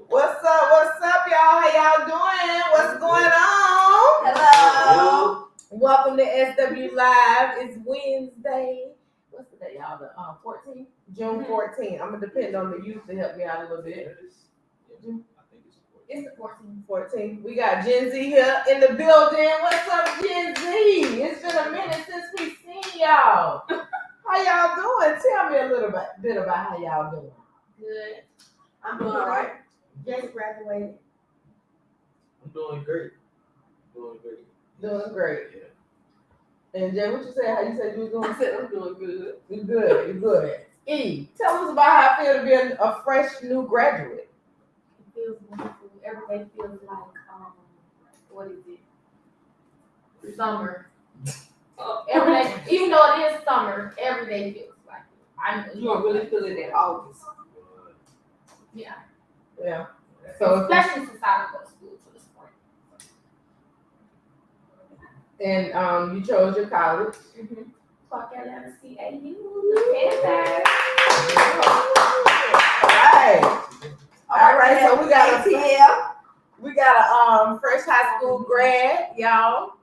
What's up, y'all? How y'all doing? What's going on? Hello. Welcome to SW Live. It's Wednesday. What's the day, y'all? The 14th? June 14th. I'm going to depend on the youth to help me out a little bit. It's the 14th. 14th. We got Gen Z here in the building. What's up, Gen Z? It's been a minute since we've seen y'all. How y'all doing? Tell me a little bit about how y'all doing. Good. I'm doing all right. Just graduated. I'm doing great. Doing great. Yeah. And Jay, what you say? How you said you was doing? I said I'm doing good. You good. You good. E, tell us about how it feels to be a fresh new graduate. It feels wonderful. Every day feels like what is it? Summer. Every day, even though it is summer, every day feels like it. You don't really feel it in August. Yeah. Yeah. So Especially since I don't go to school for the spring. and you chose your college. Clark Atlanta CAU. All right. So we got a fresh high school grad, y'all.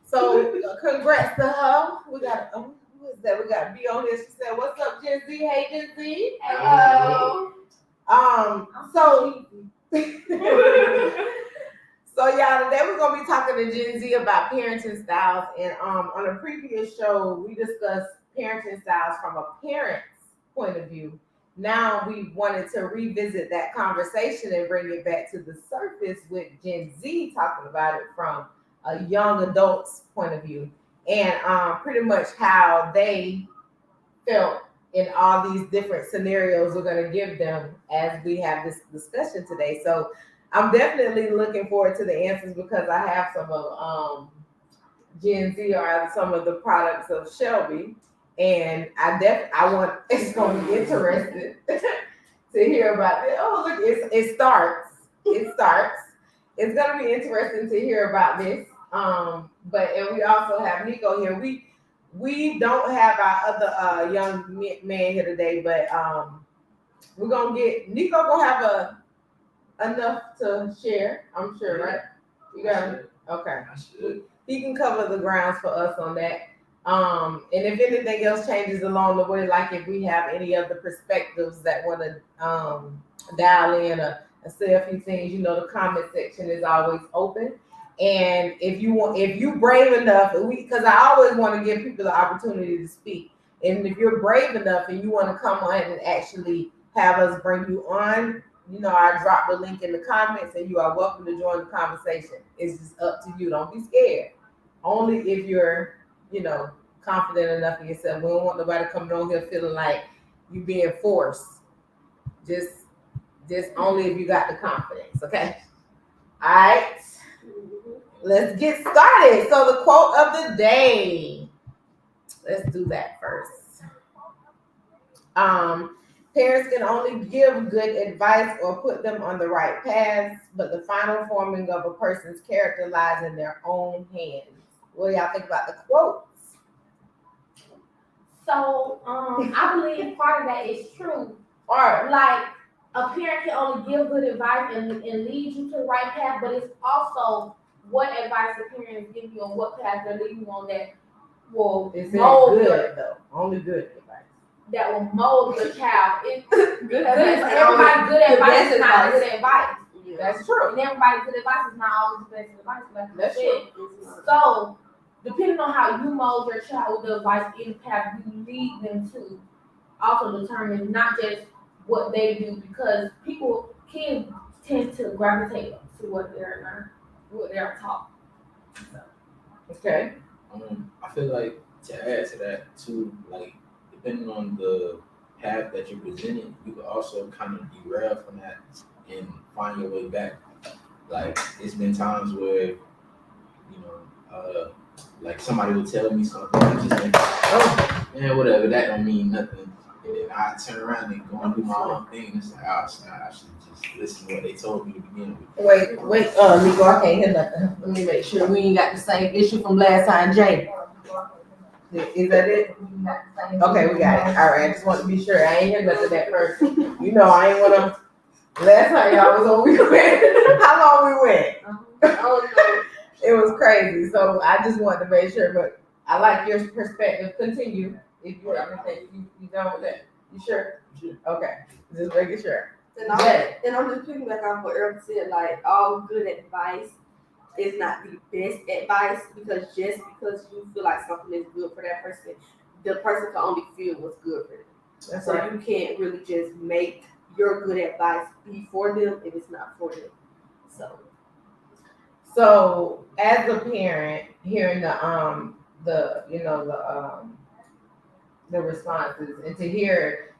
So congrats to her. We got who is that? We got B on here. She said, "What's up, Gen Z? Hey, Gen Z." Hello. So y'all, today we're gonna be talking to Gen Z about parenting styles, and on a previous show we discussed parenting styles from a parent's point of view. Now we wanted to revisit that conversation and bring it back to the surface with Gen Z talking about it from a young adult's point of view, and pretty much how they felt in all these different scenarios we're going to give them as we have this discussion today. So I'm definitely looking forward to the answers because I have some of Gen Z or some of the products of Shelby, and I want it's going to be interesting to hear about it. Oh, look, it starts. It's going to be interesting to hear about this. And we also have Nico here. We don't have our other young man here today, but we're gonna get Nico gonna have enough to share. I'm sure, right? You got it. Okay. He can cover the grounds for us on that. And if anything else changes along the way, like if we have any other perspectives that want to dial in or say a few things, the comment section is always open. And if you brave enough, because I always want to give people the opportunity to speak. And if you're brave enough and you want to come on and actually have us bring you on, I drop the link in the comments and you are welcome to join the conversation. It's just up to you. Don't be scared. Only if you're, confident enough in yourself. We don't want nobody coming on here feeling like you being forced. Just only if you got the confidence, okay? All right. Let's get started. So the quote of the day. Let's do that first. Parents can only give good advice or put them on the right paths, but the final forming of a person's character lies in their own hands. What do y'all think about the quotes? So I believe part of that is true. Or like a parent can only give good advice and lead you to the right path, but it's also what advice the parents give you and what path they're leading you on that will mold good though. Only good advice. That will mold your child. Good advice. Everybody's good advice is not good advice. Yeah. That's true. And everybody's good advice is not always the best advice. Like that's true. So depending on how you mold your child with the advice in the path you lead them to also determines not just what they do, because kids tend to gravitate to what they're taught. So. Okay. I feel like to add to that too, like depending on the path that you're presenting, you can also kind of derail from that and find your way back. Like it's been times where, like somebody will tell me something and just think, oh man, whatever, that don't mean nothing. And then I turn around and go and do my own thing. It's like, I should just listen to what they told me to begin with. Wait, Nico, I can't hear nothing. Let me make sure we ain't got the same issue from last time, Jay. Is that it? Okay, we got it. All right, I just want to be sure. I ain't hear nothing at first. You know, I ain't want to. Last time y'all was on, we went. How long we went? Oh no. It was crazy. So I just wanted to make sure, but I like your perspective. Continue. If you have anything, you done with that? You sure? Sure. Okay, just making sure. And I'm just picking back off what Earl said, like all good advice is not the best advice because just because you feel like something is good for that person, the person can only feel what's good for them. That's So right. you can't really just make your good advice be for them if it's not for them. So as a parent, hearing the responses and to hear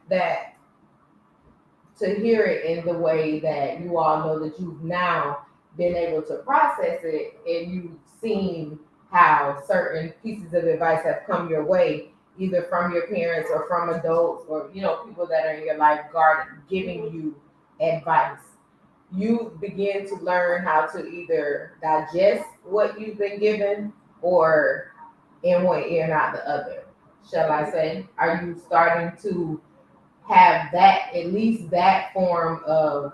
it in the way that you all know that you've now been able to process it and you've seen how certain pieces of advice have come your way, either from your parents or from adults or people that are in your life giving you advice. You begin to learn how to either digest what you've been given or in one ear and out the other. Shall I say? Are you starting to have that, at least that form of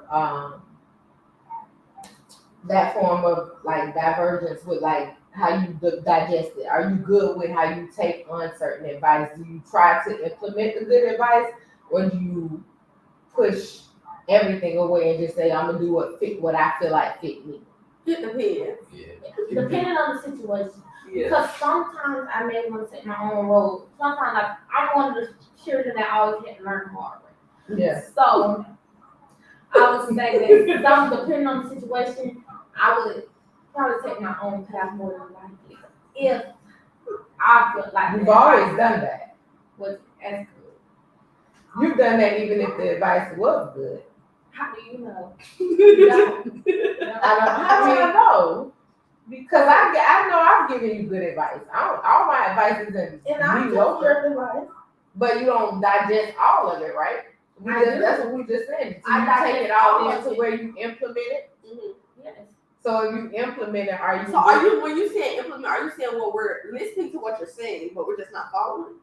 like divergence with like how you digest it? Are you good with how you take on certain advice? Do you try to implement the good advice, or do you push everything away and just say I'm gonna do what I feel like fit me? It depends. Yeah. Depending on the situation. Yeah. Because sometimes I may want to take my own road. Sometimes like I'm one of the children that always had to learn the hard way. Yeah. So I would say that depending on the situation, I would probably take my own path more than likely. If I feel like You've always done that. was as good. You've done that even if the advice was good. How do you know? How do I know? Because I know I've given you good advice. All my advice isn't mediocre, but you don't digest all of it, right? That's what we just said. So you take it all in to where you implement it. Mm-hmm. Yes. So if you implement it, when you say implement, are you saying we're listening to what you're saying, but we're just not following?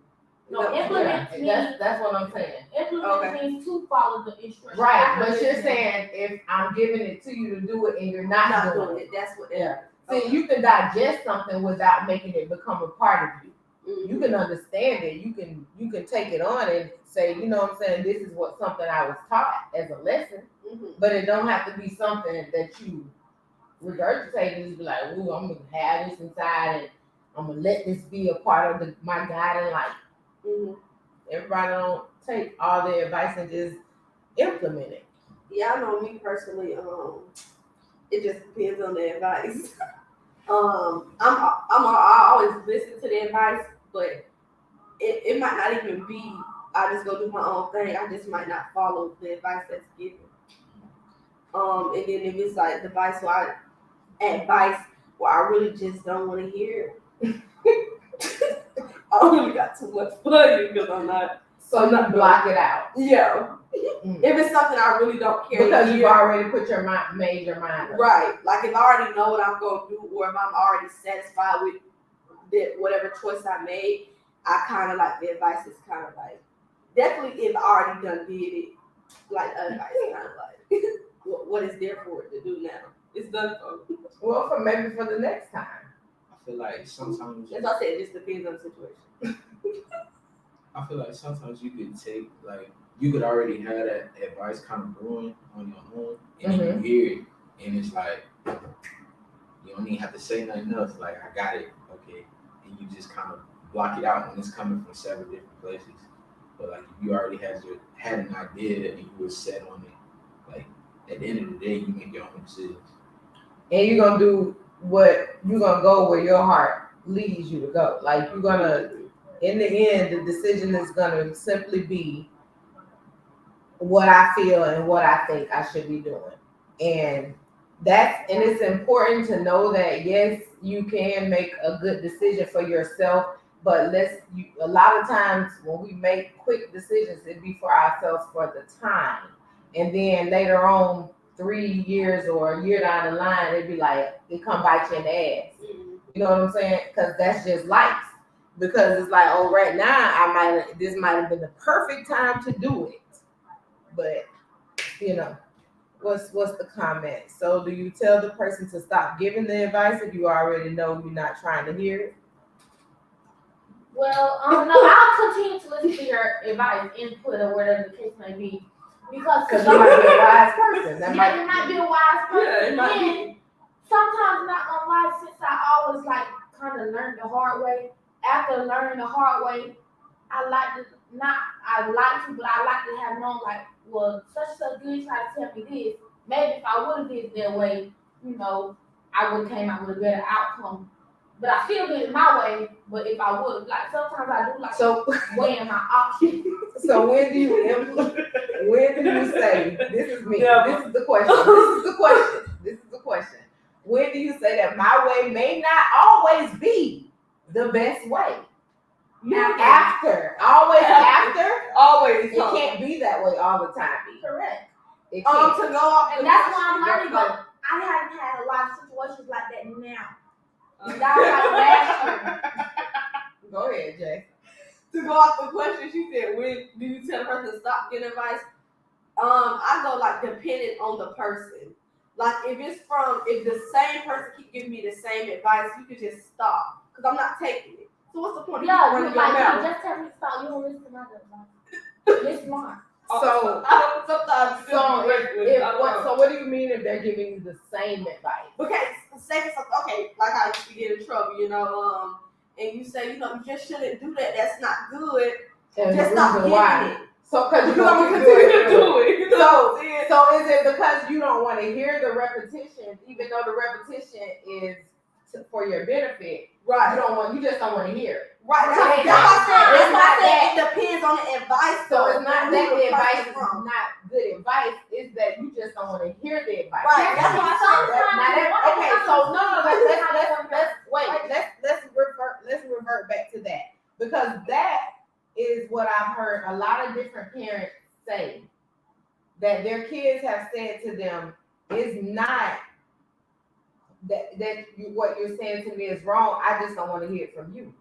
No, implement means that's what I'm saying. Implement means to follow the instructions. Right, but you're saying if I'm giving it to you to do it and you're not doing it, that's what. Yeah. See, you can digest something without making it become a part of you. Mm-hmm. You can understand it. You can take it on and say, you know what I'm saying, this is something I was taught as a lesson. Mm-hmm. But it don't have to be something that you regurgitate and just be like, ooh, I'm gonna have this inside and I'm gonna let this be a part of my guiding life. Mm-hmm. Everybody don't take all the advice and just implement it. Yeah, I know me personally, it just depends on the advice. I always listen to the advice, but it might not even be. I just go do my own thing. I just might not follow the advice that's given. And then if it's like advice where I really just don't want to hear it. I only got too much for you because I'm not. So you block it out. Yeah. If it's something I really don't care because you've already made your mind up. Right. Like if I already know what I'm going to do, or if I'm already satisfied with whatever choice I made, I kind of like the advice is kind of like, definitely if I already done did it, like advice kind of like, what is there for it to do now? It's done for. Well, maybe for the next time. I feel like sometimes. As I said, it just depends on the situation. I feel like sometimes you could take, like, you could already have that advice kind of brewing on your own, and then you hear it, and it's like, you don't even have to say nothing else. Like, I got it, okay, and you just kind of block it out when it's coming from several different places. But like, if you already had an idea and you were set on it, like, at the end of the day, you make your own decisions. And you're gonna do you're gonna go where your heart leads you to go. Like, you're gonna, in the end, the decision is gonna simply be what I feel and what I think I should be doing. And it's important to know that, yes, you can make a good decision for yourself, but a lot of times when we make quick decisions, it'd be for ourselves for the time. And then later on, 3 years or a year down the line, it'd be like, it come bite you in the ass. You know what I'm saying? Because that's just life. because it's like, oh, right now this might have been the perfect time to do it, but you know, what's the comment? So, do you tell the person to stop giving the advice if you already know you're not trying to hear it? Well, no, I'll continue to listen to your advice, input, or whatever the case may be, because you might be a wise person. You might be a wise person. Yeah, And sometimes, not gonna lie, since I always like kind of learned the hard way. After learning the hard way, I like to but I like to have known, like, well, such and such good try to tell me this. Maybe if I would have did it their way, I would have came out with a better outcome. But I still did it my way. But if I would have, like, sometimes I do like weighing my options. So when do you say, this is me, this is the question, this is the question. When do you say that my way may not always be the best way? After. Always after? Always. It can't be that way all the time. Correct. It can't. To go off, and that's why I'm learning, but I haven't had a lot of situations like that now. That was like last year. Go ahead, Jay. To go off the question, she said, when do you tell a person to stop getting advice? I go like dependent on the person. Like if the same person keep giving me the same advice, you can just stop because I'm not taking it. So what's the point? Yeah, you just tell me to stop. You don't listen to my advice. You're smart. So I don't sometimes. So what do you mean if they're giving you the same advice? Okay, say something. Okay, like I used to get in trouble, and you say, you just shouldn't do that. That's not good. And just stop giving it. So because you're gonna continue to do it. So is it because you don't want to hear the repetition, even though the repetition is for your benefit? Right. You just don't want to hear it. Right. That's why I said it depends on the advice. So it's not that the advice is not good advice. It's that you just don't want to hear the advice. Right. That's why I said okay. So let's revert back to that, because that is what I've heard a lot of different parents say, that their kids have said to them is not what you're saying to me is wrong. I just don't want to hear it from you.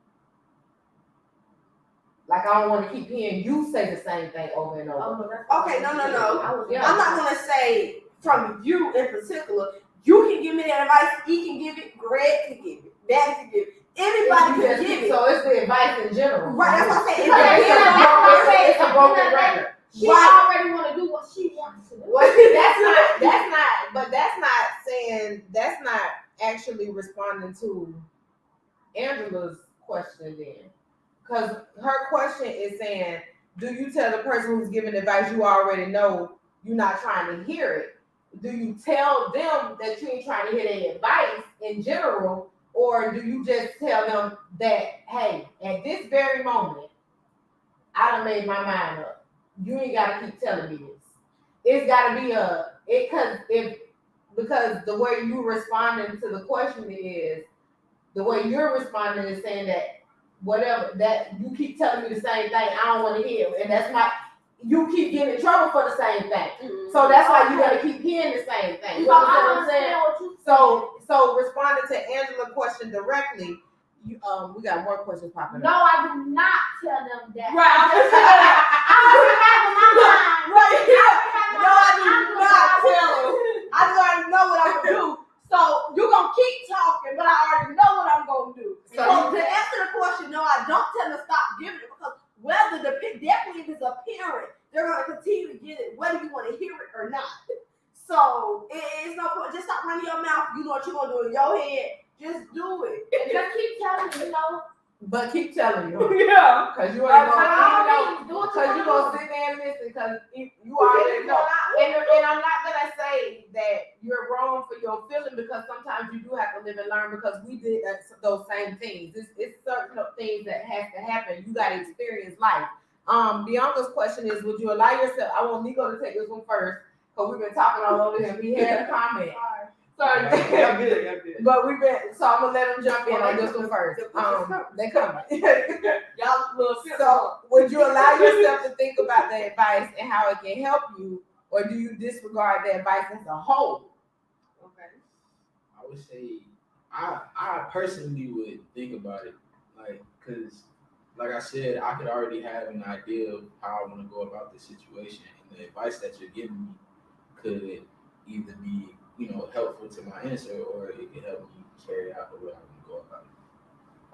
Like, I don't want to keep hearing you say the same thing over and over. Okay, no. I'm not going to say from you in particular. You can give me that advice. He can give it. Greg can give it. Daddy can give it. Anybody can give it. So it's the advice in general. Right, that's what I said. It's a broken record. She already want to do what she wants to do. Well, that's not actually responding to Angela's question then. Because her question is saying, do you tell the person who's giving advice you already know you're not trying to hear it? Do you tell them that you ain't trying to hear their advice in general? Or do you just tell them that, hey, at this very moment, I done made my mind up. You ain't got to keep telling me this. It's got to be because the way you responding to the question is, the way you're responding is saying that whatever, that you keep telling me the same thing, I don't want to hear. And you keep getting in trouble for the same thing. Mm-hmm. So that's why you got to keep hearing the same thing. You know what I'm saying? So responding to Angela's question directly, we got more questions popping up. No, I do not tell them that. Right. I just have my mind. Right. No, I do not tell them. I already know what I'm going to do. So you're going to keep talking, but I already know what I'm going to do. So to answer the question, no, I don't tell them to stop giving it, because definitely if it's a parent, they're going to continue to get it, whether you want to hear it or not. So it's no point. Just stop running your mouth. You know what you're going to do in your head. Just do it. And just keep telling me, But keep telling you. Yeah. Because you ain't going to sit there and listen, because you already know. And I'm not going to say that you're wrong for your feeling, because sometimes you do have to live and learn, because we did those same things. It's certain things that has to happen. You got to experience life. Bianca's question is, would you allow yourself, I want Nico to take this one first, because we've been talking all over him. He had a comment. Sorry. I'm good. But so I'm gonna let him jump in on this one first. They coming. Y'all little. So would you allow yourself to think about the advice and how it can help you, or do you disregard the advice as a whole? Okay. I would say I personally would think about it. Like, cause like I said, I could already have an idea of how I want to go about this situation, and the advice that you're giving me could either be, helpful to my answer, or it could help me carry out the way I want to go about it.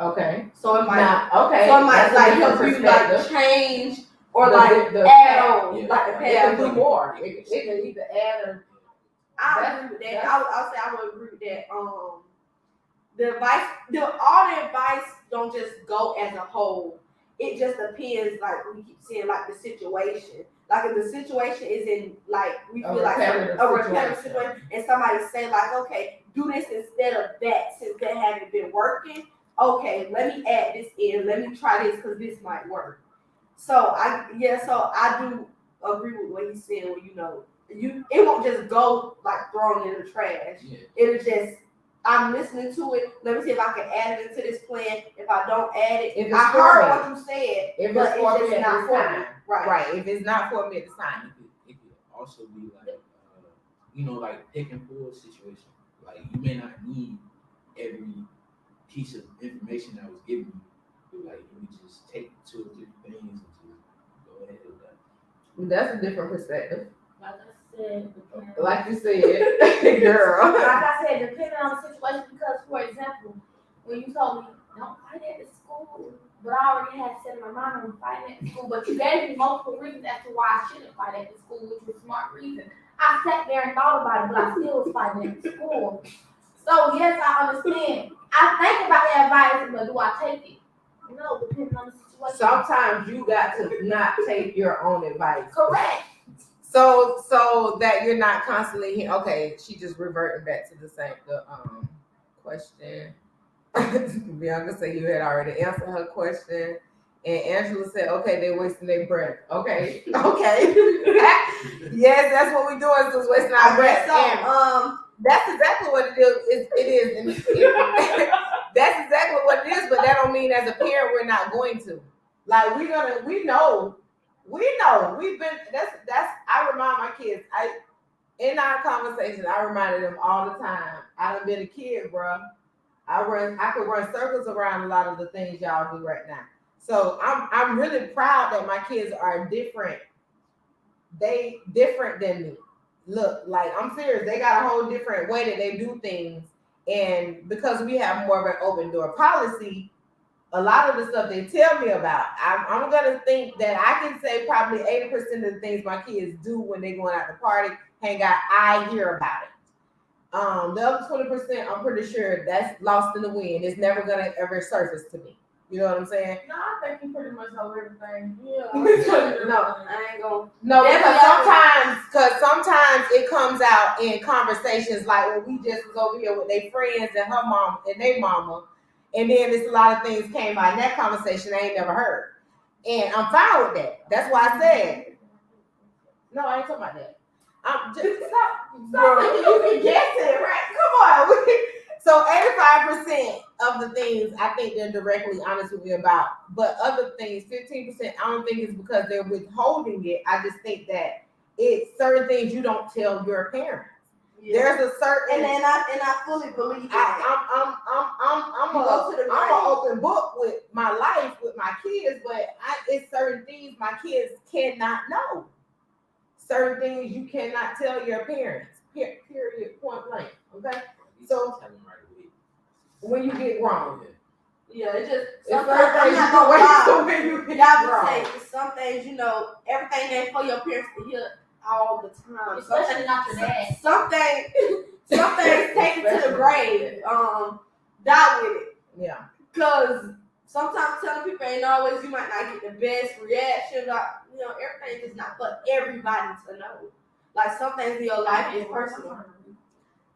Okay. So it might, Now, okay. so it might that's a like different help you like perspective. change or The- like the add path, on, yeah. like the It path. can do more. It can either add or I agree with that. I'll say I would agree with that. The advice, all the advice don't just go as a whole. It just depends, like we keep saying, like the situation. Like if the situation is in, like we feel like a repetitive situation, and somebody say like, okay, do this instead of that, since that hasn't been working. Okay, let me add this in. Let me try this because this might work. So I do agree with what he's saying. Well, it won't just go like thrown in the trash. Yeah. It'll just, I'm listening to it. Let me see if I can add it into this plan. If I don't add it, I heard what you said, but it's just not for me. Right. If it's not for me at the time. It could also be like, like pick and pull situation. Like you may not need every piece of information that was given you. Like you just take 2 or 3 things and just go ahead with that. That's a different perspective. Like I said, Like you said, girl. like I said, depending on the situation, because for example, when you told me don't fight at the school, but I already had set in my mind on fighting at the school, but you gave me multiple reasons as to why I shouldn't fight at the school, which was smart reason. I sat there and thought about it, but I still was fighting at the school. So yes, I understand. I think about the advice, but do I take it? No, depending on the situation. Sometimes you got to not take your own advice. Correct. So that you're not constantly okay. She just reverting back to the question. Bianca said you had already answered her question, and Angela said, "Okay, they're wasting their breath." Okay. Yes, that's what we're doing. Is wasting our breath. So, that's exactly what it is. It is. That's exactly what it is. But that don't mean as a parent we're not going to. Like we know. We've been. That's. I remind my kids. In our conversation, I reminded them all the time. I done been a kid, bro. I could run circles around a lot of the things y'all do right now. So I'm really proud that my kids are different. They different than me. Look, like I'm serious. They got a whole different way that they do things, and because we have more of an open door policy, a lot of the stuff they tell me about, I'm gonna think that I can say probably 80% of the things my kids do when they going out to party, hang out, I hear about it. The other 20%, I'm pretty sure that's lost in the wind. It's never gonna ever surface to me. You know what I'm saying? No, I think you pretty much know everything. Yeah. No, I ain't gonna. no, because sometimes it comes out in conversations like when we just was over here with their friends and her mom and their mama, and then there's a lot of things came out in that conversation I ain't never heard, and I'm fine with that. That's why I said no. I ain't talking about that. I'm just stop thinking you can guess it, right? Come on. So 85% of the things I think they're directly honest with me about, but other things, 15%, I don't think it's because they're withholding it. I just think that it's certain things you don't tell your parents. Yeah. There's a certain, and I fully believe that. I'm an open book with my life with my kids, but it's certain things my kids cannot know. Certain things you cannot tell your parents. Period. Point blank. Okay. So when you get wrong. Yeah, it's just sometimes I'm not gonna lie. You Y'all say some things, everything ain't for your parents to hear all the time. Especially not your dad. Some things take it to the grave. Die with it. Yeah. Because sometimes telling people ain't always, you might not get the best reaction. Everything is not for everybody to know. Like some things in your life is personal.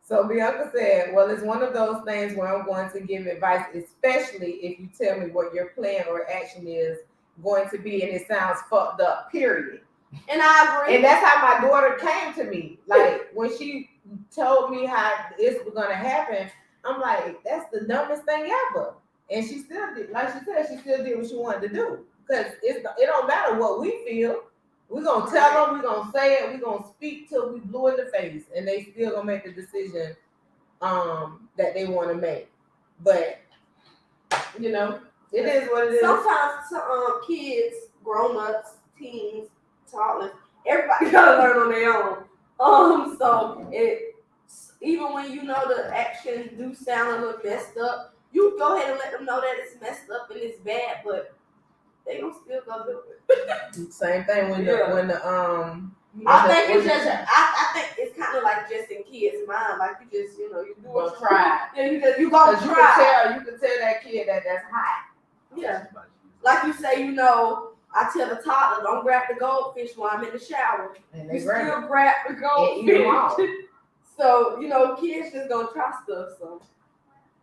So Bianca said, well, it's one of those things where I'm going to give advice, especially if you tell me what your plan or action is going to be, and it sounds fucked up, period. And I agree. And that's how my daughter came to me. Like, when she told me how this was going to happen, I'm like, that's the dumbest thing ever. And she still did, like she said, she still did what she wanted to do. Because it don't matter what we feel. We're going to tell them, we're going to say it, we're going to speak till we blue in the face, and they still going to make the decision that they want to make. But, It is what it is. Sometimes kids, grown-ups, teens, toddlers, everybody gotta learn on their own. So even when you know the actions do sound a little messed up, you go ahead and let them know that it's messed up and it's bad, but they gonna still go do it. Same thing when I think it's kind of like just in kids' mind, like you just, you do what you try. Yeah, you gonna try. You can tell that kid that that's hot. Yeah. Like you say, I tell the toddler, don't grab the goldfish while I'm in the shower. And you still grab the goldfish. So, kids just gonna try stuff. So.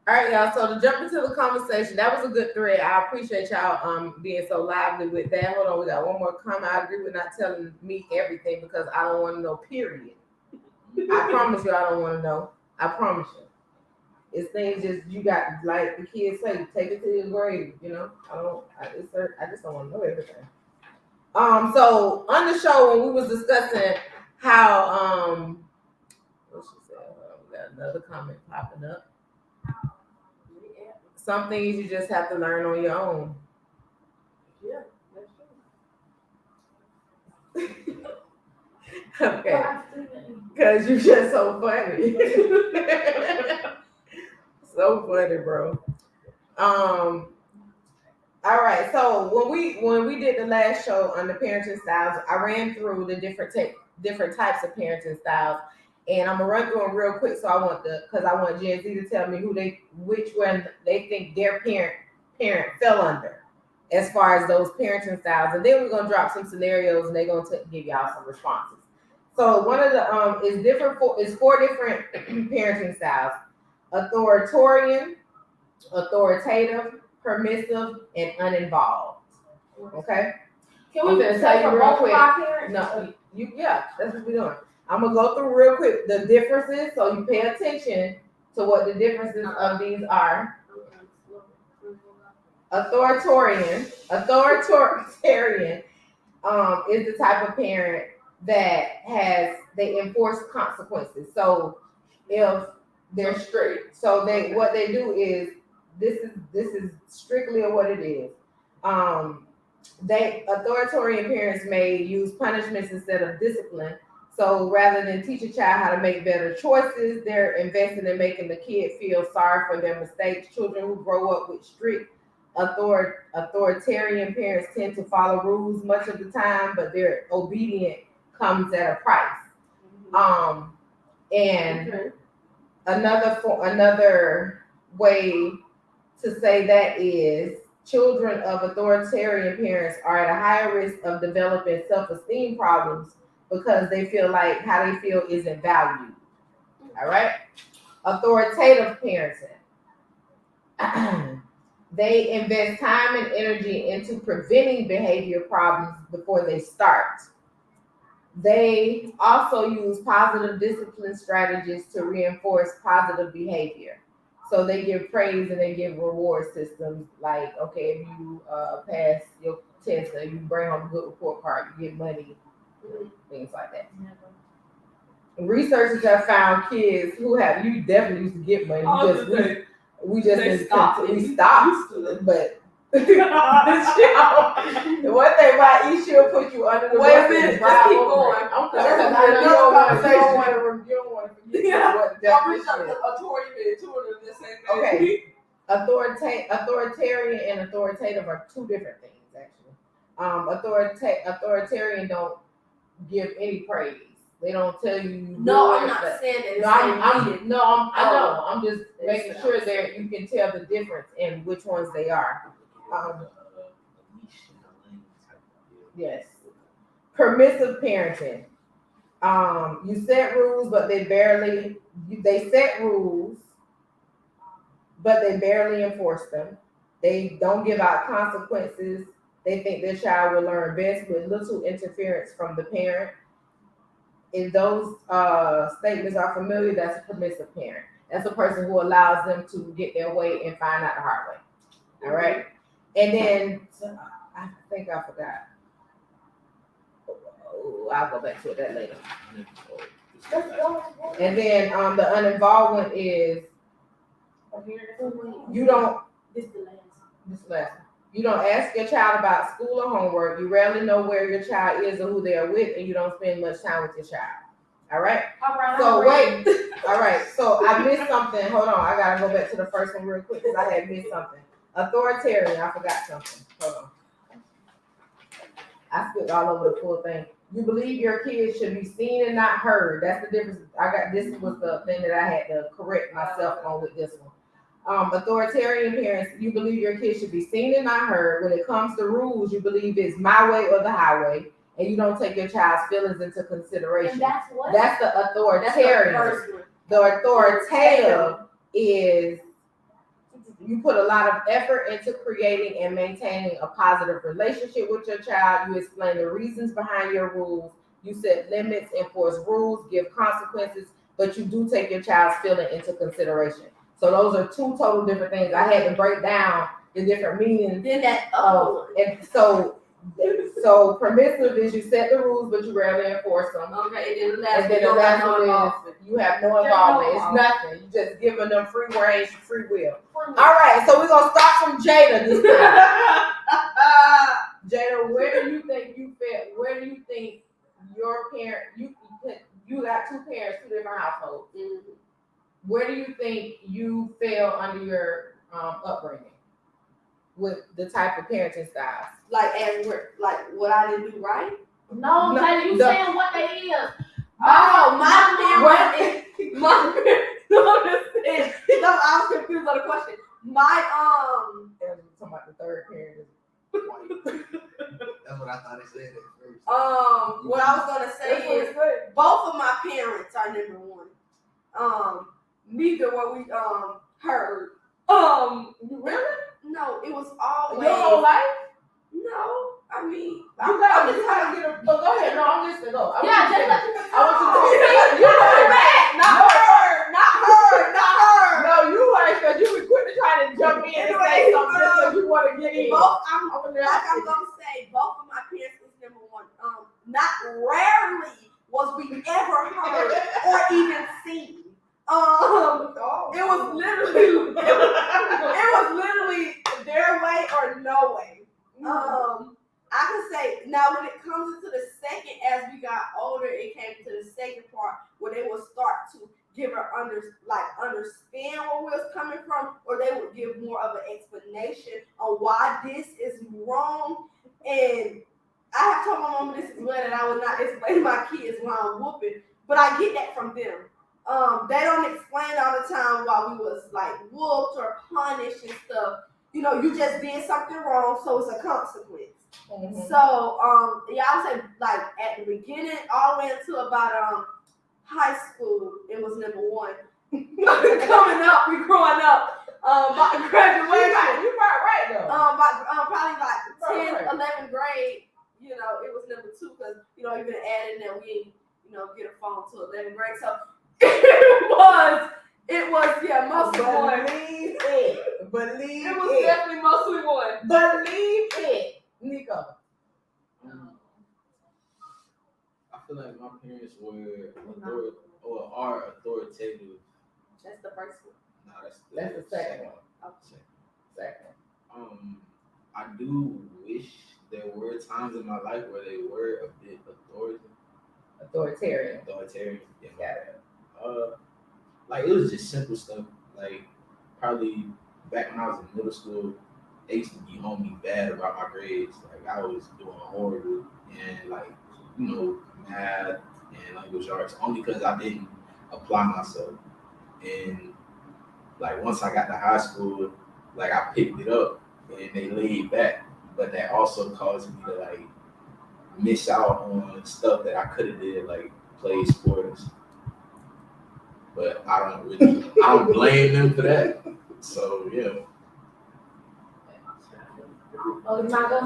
All right, y'all. So to jump into the conversation, that was a good thread. I appreciate y'all being so lively with that. Hold on, we got one more comment. I agree with not telling me everything because I don't want to know. Period. I promise you, I don't want to know. I promise you. It's things just you got, like the kids say, take it to your grave. I just don't want to know everything. So on the show when we was discussing how what she said, we got another comment popping up. Some things you just have to learn on your own. Yeah, that's true. Okay. Because you're just so funny. So funny, bro. All right. So when we did the last show on the parenting styles, I ran through the different types of parenting styles. And I'm gonna run through them real quick. So I want Gen Z to tell me which one they think their parent fell under, as far as those parenting styles. And then we're gonna drop some scenarios, and they're gonna give y'all some responses. So one of the is four different parenting styles: authoritarian, authoritative, permissive, and uninvolved. Okay. Can we say for both of our parents? No, that's what we're doing. I'm gonna go through real quick the differences, so you pay attention to what the differences of these are. Authoritarian is the type of parent that they enforce consequences. So if they're strict, so what they do is this is strictly what it is. Authoritarian parents may use punishments instead of discipline. So rather than teach a child how to make better choices, they're investing in making the kid feel sorry for their mistakes. Children who grow up with strict authoritarian parents tend to follow rules much of the time, but their obedience comes at a price. And another way to say that is children of authoritarian parents are at a higher risk of developing self-esteem problems because they feel like how they feel isn't valued. All right? Authoritative parenting. They invest time and energy into preventing behavior problems before they start. They also use positive discipline strategies to reinforce positive behavior. So they give praise and they give reward systems like, okay, if you pass your test or you bring home a good report card, you get money, things like that. Researchers have found kids who you definitely used to get money. We stopped, but one thing about each she'll put you under the bus. Wait a minute, just keep going. You don't want to forget what definition is. Okay. Authoritarian and authoritative are two different things, actually. Authoritarian don't give any praise. They don't tell you. No, I'm not saying that. I'm just making sure that you can tell the difference in which ones they are. Yes. Permissive parenting. You set rules, but they set rules, but they barely enforce them. They don't give out consequences. They think their child will learn best with little interference from the parent. If those statements are familiar, that's a permissive parent. That's a person who allows them to get their way and find out the hard way. All right. And then I think I forgot. I'll go back to that later. And then the uninvolved one is you don't. This last one. You don't ask your child about school or homework. You rarely know where your child is or who they are with, and you don't spend much time with your child. All right. All right. So wait. All right. So I missed something. Hold on. I gotta go back to the first one real quick because I had missed something. Authoritarian. I forgot something. Hold on. I skipped all over the full thing. You believe your kids should be seen and not heard. That's the difference. This was the thing that I had to correct myself on with this one. Authoritarian parents, you believe your kids should be seen and not heard. When it comes to rules, you believe it's my way or the highway, and you don't take your child's feelings into consideration. And that's what? That's the authoritarian. The authoritative is you put a lot of effort into creating and maintaining a positive relationship with your child. You explain the reasons behind your rules. You set limits, enforce rules, give consequences, but you do take your child's feeling into consideration. So those are two total different things. I had to break down the different meanings. Then that And so permissive is you set the rules, but you rarely enforce them. okay, And then the last one is you have no involvement. It's nothing. You just giving them free range, free will. All right, so we're gonna start from Jada this time. Jada, where do you think your parent you got two parents, two different households? Mm-hmm. Where do you think you fell under your upbringing with the type of parenting styles? Like what I didn't do right? No, you saying what they is. My parents. No, I was confused on the question. My Talking about the third parent. That's what I thought it said at first. what I was gonna say is both of my parents are number one. Neither were we heard. Really? No, it was always Your whole life? No, I mean I'm just trying to get a. But go ahead. No, I'm listening. Go. I Yeah, just let I want you to. You heard. not her. No, you heard because you were quick to try to jump in and say something just because you want to get in. I'm gonna say both of my parents was number one. Not rarely was we ever heard or even seen. It was literally their way or no way. I can say now when it comes into the second, as we got older, it came to the second part where they would start to give her understand where we was coming from, or they would give more of an explanation on why this is wrong. And I have told my mom this as well, that I would not explain to my kids why I'm whooping, but I get that from them. They don't explain all the time why we was like whooped or punished and stuff. You know, you just did something wrong, so it's a consequence. Mm-hmm. So, yeah, I would say like at the beginning, all the way until about high school, it was number one. Coming up, we growing up. By graduation, you right though. Probably like 10th, 11th grade. You know, it was number two because even adding that we get a phone to 11th grade. So it was mostly one. Believe it was definitely mostly one. Believe it, Nico. I feel like my parents are authoritative. That's the first one. No, that's the second one. Second. I do wish there were times in my life where they were a bit authoritarian. Yeah. Like it was just simple stuff. Like probably back when I was in middle school, they used to be on me bad about my grades. Like I was doing horrible and math and language arts only because I didn't apply myself. And like once I got to high school, like I picked it up and they laid back. But that also caused me to like miss out on stuff that I could have did, like play sports. But I don't blame them for that. So yeah.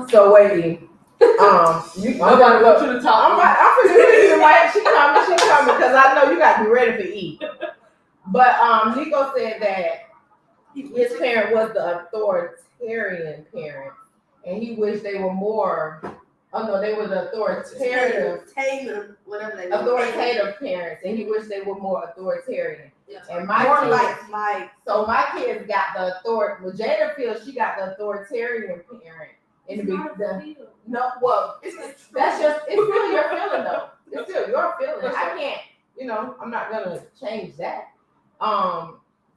So wait, I'm forgetting the mic. She coming because I know you got to be ready for E. But Nico said that his parent was the authoritarian parent, and he wished they were more Oh no, they were the whatever they authoritative parents, and he wished they were more authoritarian. Yeah. And my More kids, like my. so my kids got the authority. Well, Jada feels she got the authoritarian parent, and It's not a feel. no, well, It's just that's just it's still your feeling though. It's still your feeling. I can't, I'm not gonna change that.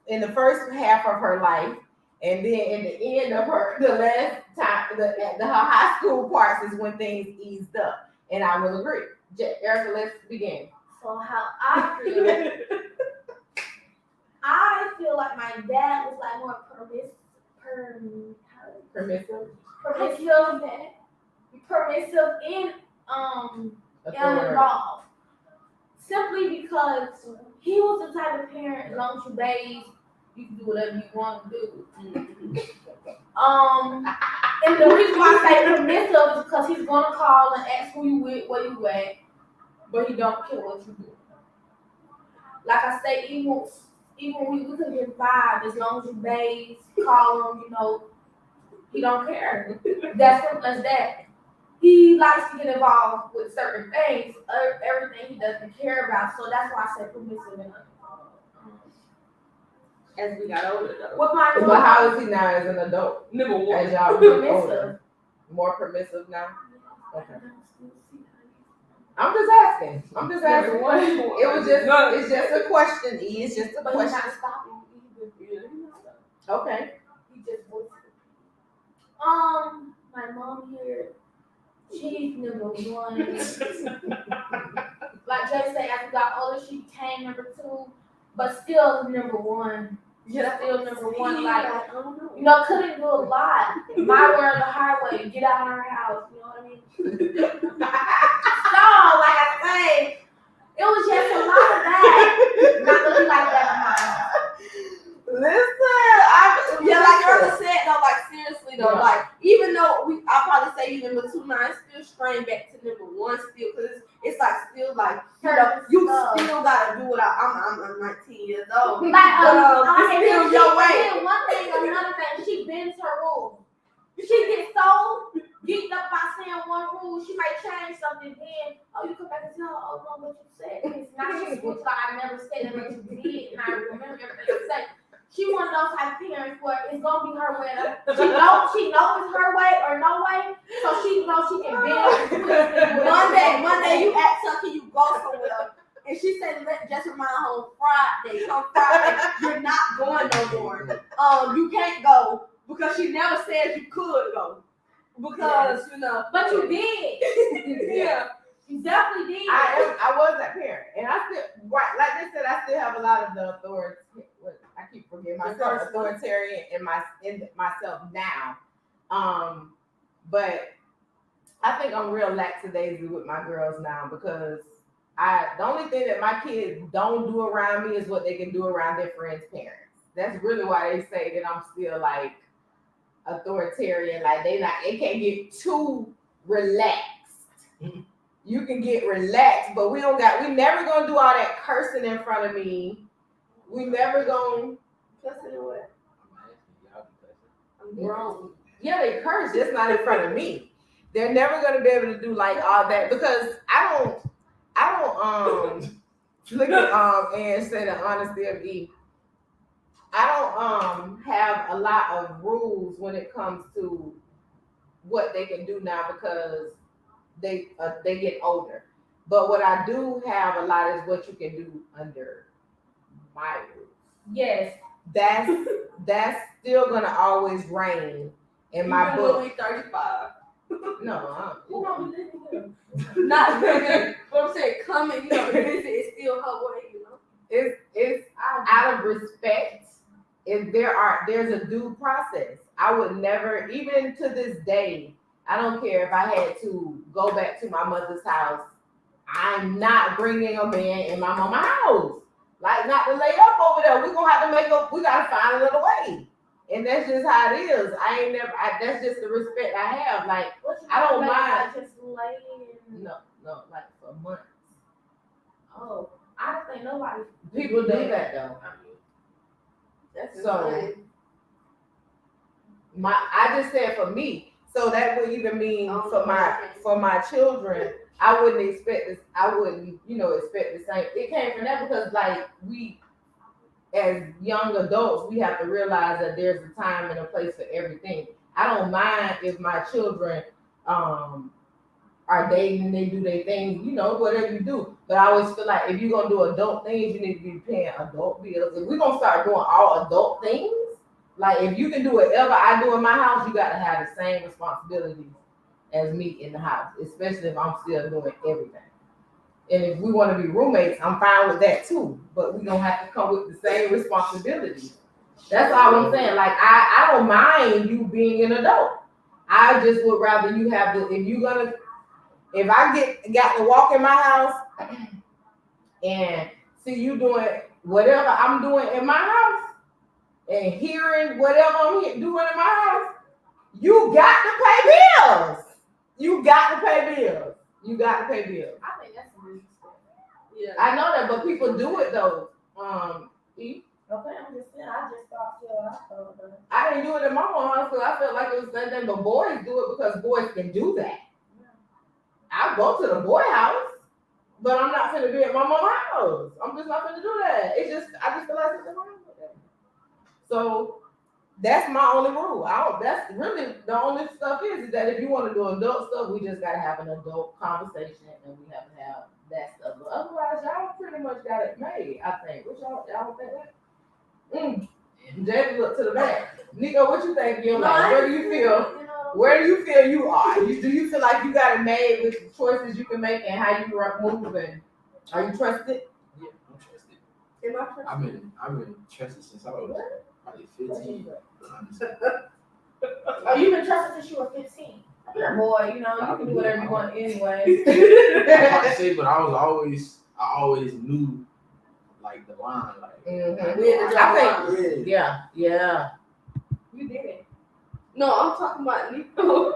In the first half of her life, and then in the end of the last time, her high school parts is when things eased up, and I will agree. Erica, let's begin. So how I feel, I feel like my dad was like more permissive and involved. Simply because he was the type of parent, as long as you bathe, you can do whatever you want to do. And the reason why I say permissive is because he's gonna call and ask who you with, where you at, but he don't care what you do. Like I say, even we could get vibe as long as you bathe, call him, he don't care. That's simple as that. He likes to get involved with certain things, everything he doesn't care about. So that's why I said permissive and as we got older though. But how is he now as an adult? Number one. As y'all get older, more permissive now. Okay. I'm just asking. It was just. It's just a question. E. It's just a But he's question. not stopping either. Okay. He just voiced it. My mom here, she's number one. Like Jay said, as we got older, she became number two, but still number one. Yeah, Still number one. Like, couldn't do a lot. My way or the highway, get out of her house. You know what I mean? So, like I say, it was just a lot of that. Not really like that in mine. Listen, like Erica said though, like seriously though, Yeah. like even though I'll probably say even with 2 9 still strain back to number one still, because it's like still like you still gotta do it. I'm 19 years old. Like, it's still your way. One thing, another thing, she bends her rules. She gets so geeked up by saying one rule, she might change something. Then, you come back and tell her, oh no, what you said. It's not she switched like I never said that, but you did, and I remember everything you said. She one of those type of parents where it's gonna be her way. She knows it's her way or no way, so she knows she can bend. Monday you ask her, can you go somewhere? And she said, just remind her on Friday. On Friday, you're not going no more. You can't go because she never said you could go. Because But you did. Yeah. You definitely did. I was that parent, and I still, right, like they said, I still have a lot of the authority. I keep forgetting myself, authoritarian in myself now. But I think I'm real lackadaisy with my girls now because the only thing that my kids don't do around me is what they can do around their friends' parents. That's really why they say that I'm still like authoritarian. Like it can't get too relaxed. You can get relaxed, but we never gonna do all that cursing in front of me. We never gonna cussing or what? I'm grown. Yeah, they curse, just not in front of me. They're never gonna be able to do like all that because I don't look at and say the honesty of E. I don't have a lot of rules when it comes to what they can do now because they get older. But what I do have a lot is what you can do under my rules. Yes. That's still gonna always reign in my book. Only 35. No, not really. But I'm saying coming, visit is still her way, It's out of respect. If there's a due process. I would never, even to this day, I don't care if I had to go back to my mother's house. I'm not bringing a man in my mama's house. Like, not to lay up over there. We're going to have to we got to find another way. And that's just how it is. That's just the respect I have. Like, I don't mind. Just laying. No, like for months. Oh, I don't think nobody. People do that though. That's so. I just said for me. So that would even mean for my children, I wouldn't expect this. I wouldn't, expect the same. It came from that because like we, as young adults, we have to realize that there's a time and a place for everything. I don't mind if my children are dating, they do their things, whatever you do. But I always feel like if you're gonna do adult things, you need to be paying adult bills. If we're gonna start doing all adult things, like if you can do whatever I do in my house, you gotta have the same responsibilities as me in the house, especially if I'm still doing everything. And if we want to be roommates, I'm fine with that too. But we don't have to come with the same responsibilities. That's all I'm saying. Like I don't mind you being an adult. I just would rather you have the if I got to walk in my house and see you doing whatever I'm doing in my house and hearing whatever I'm doing in my house, you got to pay bills. You got to pay bills. You got to pay bills. I think that's a reason. Yeah. I know that, but people do it though. Okay, I'm just saying. I just thought I didn't do it in my own house because I felt like it was the same thing, but boys do it because boys can do that. I go to the boy house, but I'm not finna be at my mom's house. I'm just not finna do that. I just feel like it's wrong with that. So that's my only rule. That's really the only stuff is that if you want to do adult stuff, we just gotta have an adult conversation and we have to have that stuff. But otherwise, y'all pretty much got it made, I think. What y'all don't think that? Jay, look to the back. Nico, what you think? Where do you feel? Where do you feel you are? Do you feel like you got it made with the choices you can make and how you move? And are you trusted? Yeah, I'm trusted. Am I trusted? I've been trusted since I was probably 15. Honestly. Oh, you've been trusted since you were 15. Boy, you can do whatever you want anyway. I want to say, but I always knew like the line, like I think, yeah. You did it. No, I'm talking about Nico.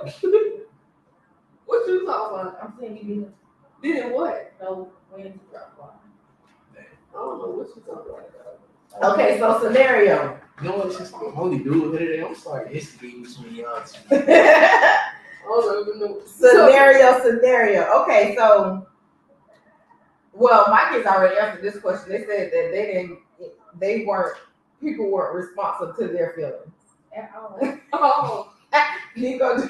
What you talking about? I'm saying you did it. Did it what? No, when to drop one. I don't know what you talking about. Okay, so scenario. you know what? It's just I'm only dude today. I'm starting instigating between y'all two. I don't even know. Scenario. Okay, so well, my kids already answered this question. They said that people weren't responsive to their feelings. Oh, Nico,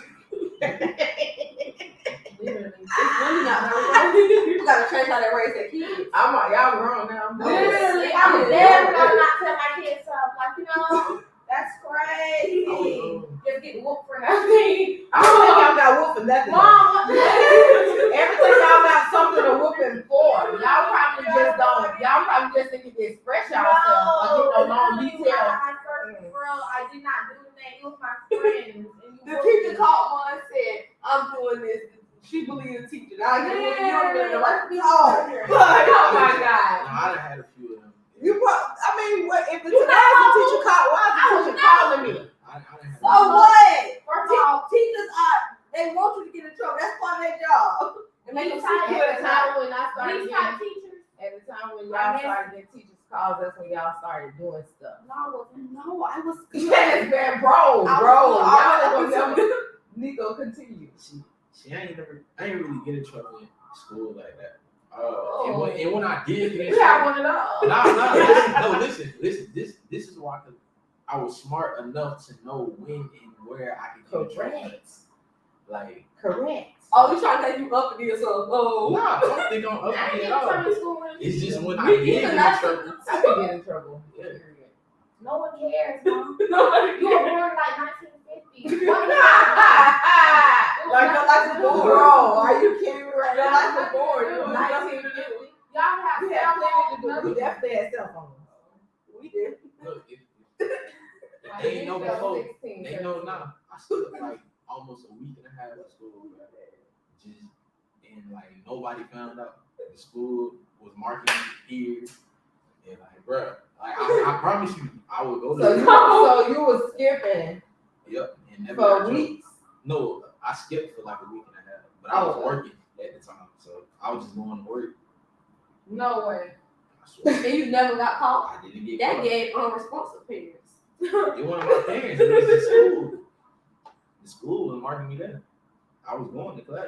Literally. it's really not very people gotta change how they raise their kids. y'all grown now. Literally, I'm never gonna not tell my kids stuff. Like, that's crazy. Just get whooped for nothing. I don't think y'all got whooped for nothing. Mom, Everything y'all got something to whooping for. Y'all probably just think you can express yourself or get no long detail. My first girl, I did not do anything. It was my friends. The teacher called one and said, "I'm doing this." She believed the teacher. I get what you're doing. Oh my God. I done had a few of them. What if the teacher called? Why is the teacher calling me? I done had So what? First of all, Teachers they want you to get in trouble. That's part of their job. And make them At the time when I started these getting, type teachers. at the time when y'all started getting teachers calls, that's when y'all started doing stuff. No, I was. Yes, man, bro. Y'all never. Nico, continue. See, I ain't really get in trouble in school like that. And when I did get in We have trouble, one of those. listen. This is why I was smart enough to know when and where I could get in trouble. Correct. Like, Correct. Oh, you trying to take you up again? So, nah, I don't think I'm up I here ain't at in all. trouble in school. It's just when I Me did get in neither. trouble. I could get in trouble. Yeah. No one cares, Mom. Nobody You were born like 1950. What Like your life is boring. Bro, are you kidding me right Your now? life is boring. You have nothing to do. Y'all have We had plenty to do. cell We definitely had cell phones. We did. Look, they ain't know before. They know now. I stood like almost a week and a half at school. And like nobody found out. The school was marking me here. And like, bro, like I promise you, I would go to So you was skipping Yep. And never got for in trouble. weeks. No, I skipped for like a week and a half. But I was Oh. working at the time. So I was just going to work. No way. I swear. And you never got caught. I didn't get That caught. gave unresponsive parents. It wasn't my parents. It was in school. The school was marking me down. I was going to class.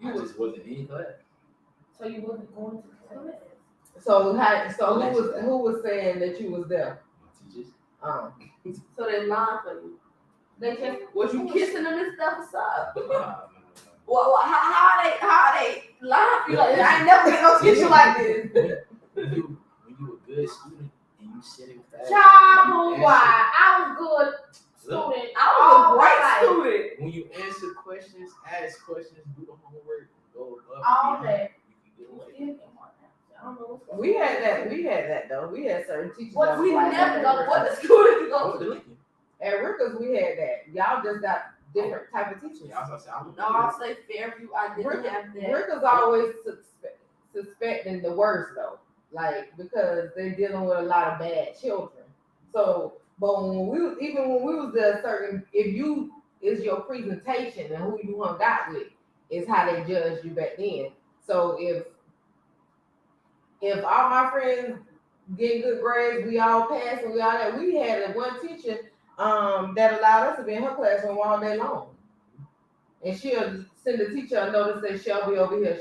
I just wasn't in class. So you wasn't going to class? So who was saying that you was there? My teachers. So they lying for you. They just Was you kissing them and stuff or something? No. Well, how are they lying for you? Like, I ain't never been no teacher like this. When you a good student and you sit in class. child, why? I was good student. I was a great student. When you answer questions, ask questions, do the homework, go up. All that. You can get away. I don't know what's going We on. had that though. We had certain teachers. What that we was like never that. go to What the school did you go Oh, to? the At Rickers, we had that. Y'all just got different type of teachers. Yeah, I was No, I'll say Fairview. I didn't have that. Rickers always suspecting the worst though, like because they're dealing with a lot of bad children. So, but when we was there, certain if you is your presentation and who you hung out with is how they judge you back then. So if all my friends get good grades, we all pass and we all that. We had one teacher that allowed us to be in her classroom all day long. And she'll send the teacher a notice that Shelby over here,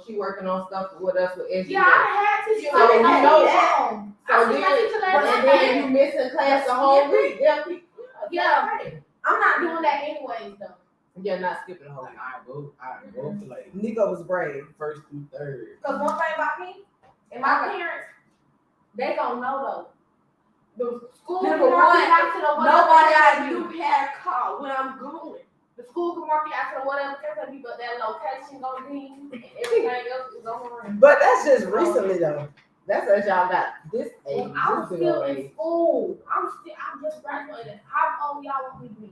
she working on stuff with us with SGA. Yeah, I had teachers So like you that. know that. So I see then, my teacher but last then night. you missing class the whole week. They'll keep, Yeah. I'm not doing that anyways though. You're not skipping the whole like week. I go for like Nico was brave. first through third. Cause one thing about me and my parents, they gonna know though. The school can Number mark one, you out to the whatever Nobody I campus knew had a car when I'm going. the school can mark you out to the whatever campus you, but that location gonna be and everything else is on the But that's just recently though. That's as y'all got this age. When I was this still big in age. school. I just graduated. How old y'all want me to be?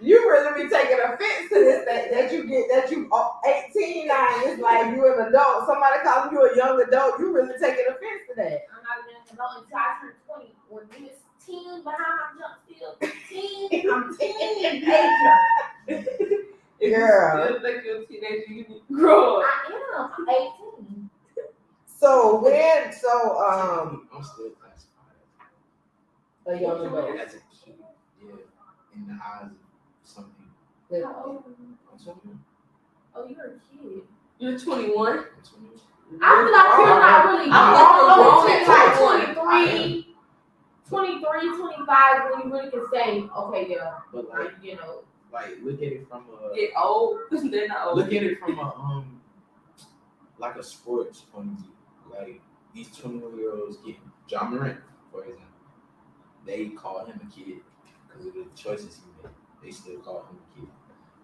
You really be taking offense to this that you 18 now. It's like you an adult. Somebody calling you a young adult. You really taking offense to that. I'm not even adult until I turn 20. When you was 10 behind my jump still 10, I'm 10 Girl. Still think you're a teenager, you need to grow up. I am. I'm 18. So I'm still classified a young adult. as a kid. Yeah, in the eyes of some people. How old are you? I'm 21. Oh, you're a kid. You're 21. I'm 21. I feel like you're not really I'm grown. Like 23, 25 when you really can say, okay, yeah, But like, you know. like look at it from a Get old. They're not old. look at it from a like a sports point of view. Like these 21-year-olds get John Morant, for example. They call him a kid because of the choices he made. They still call him a kid.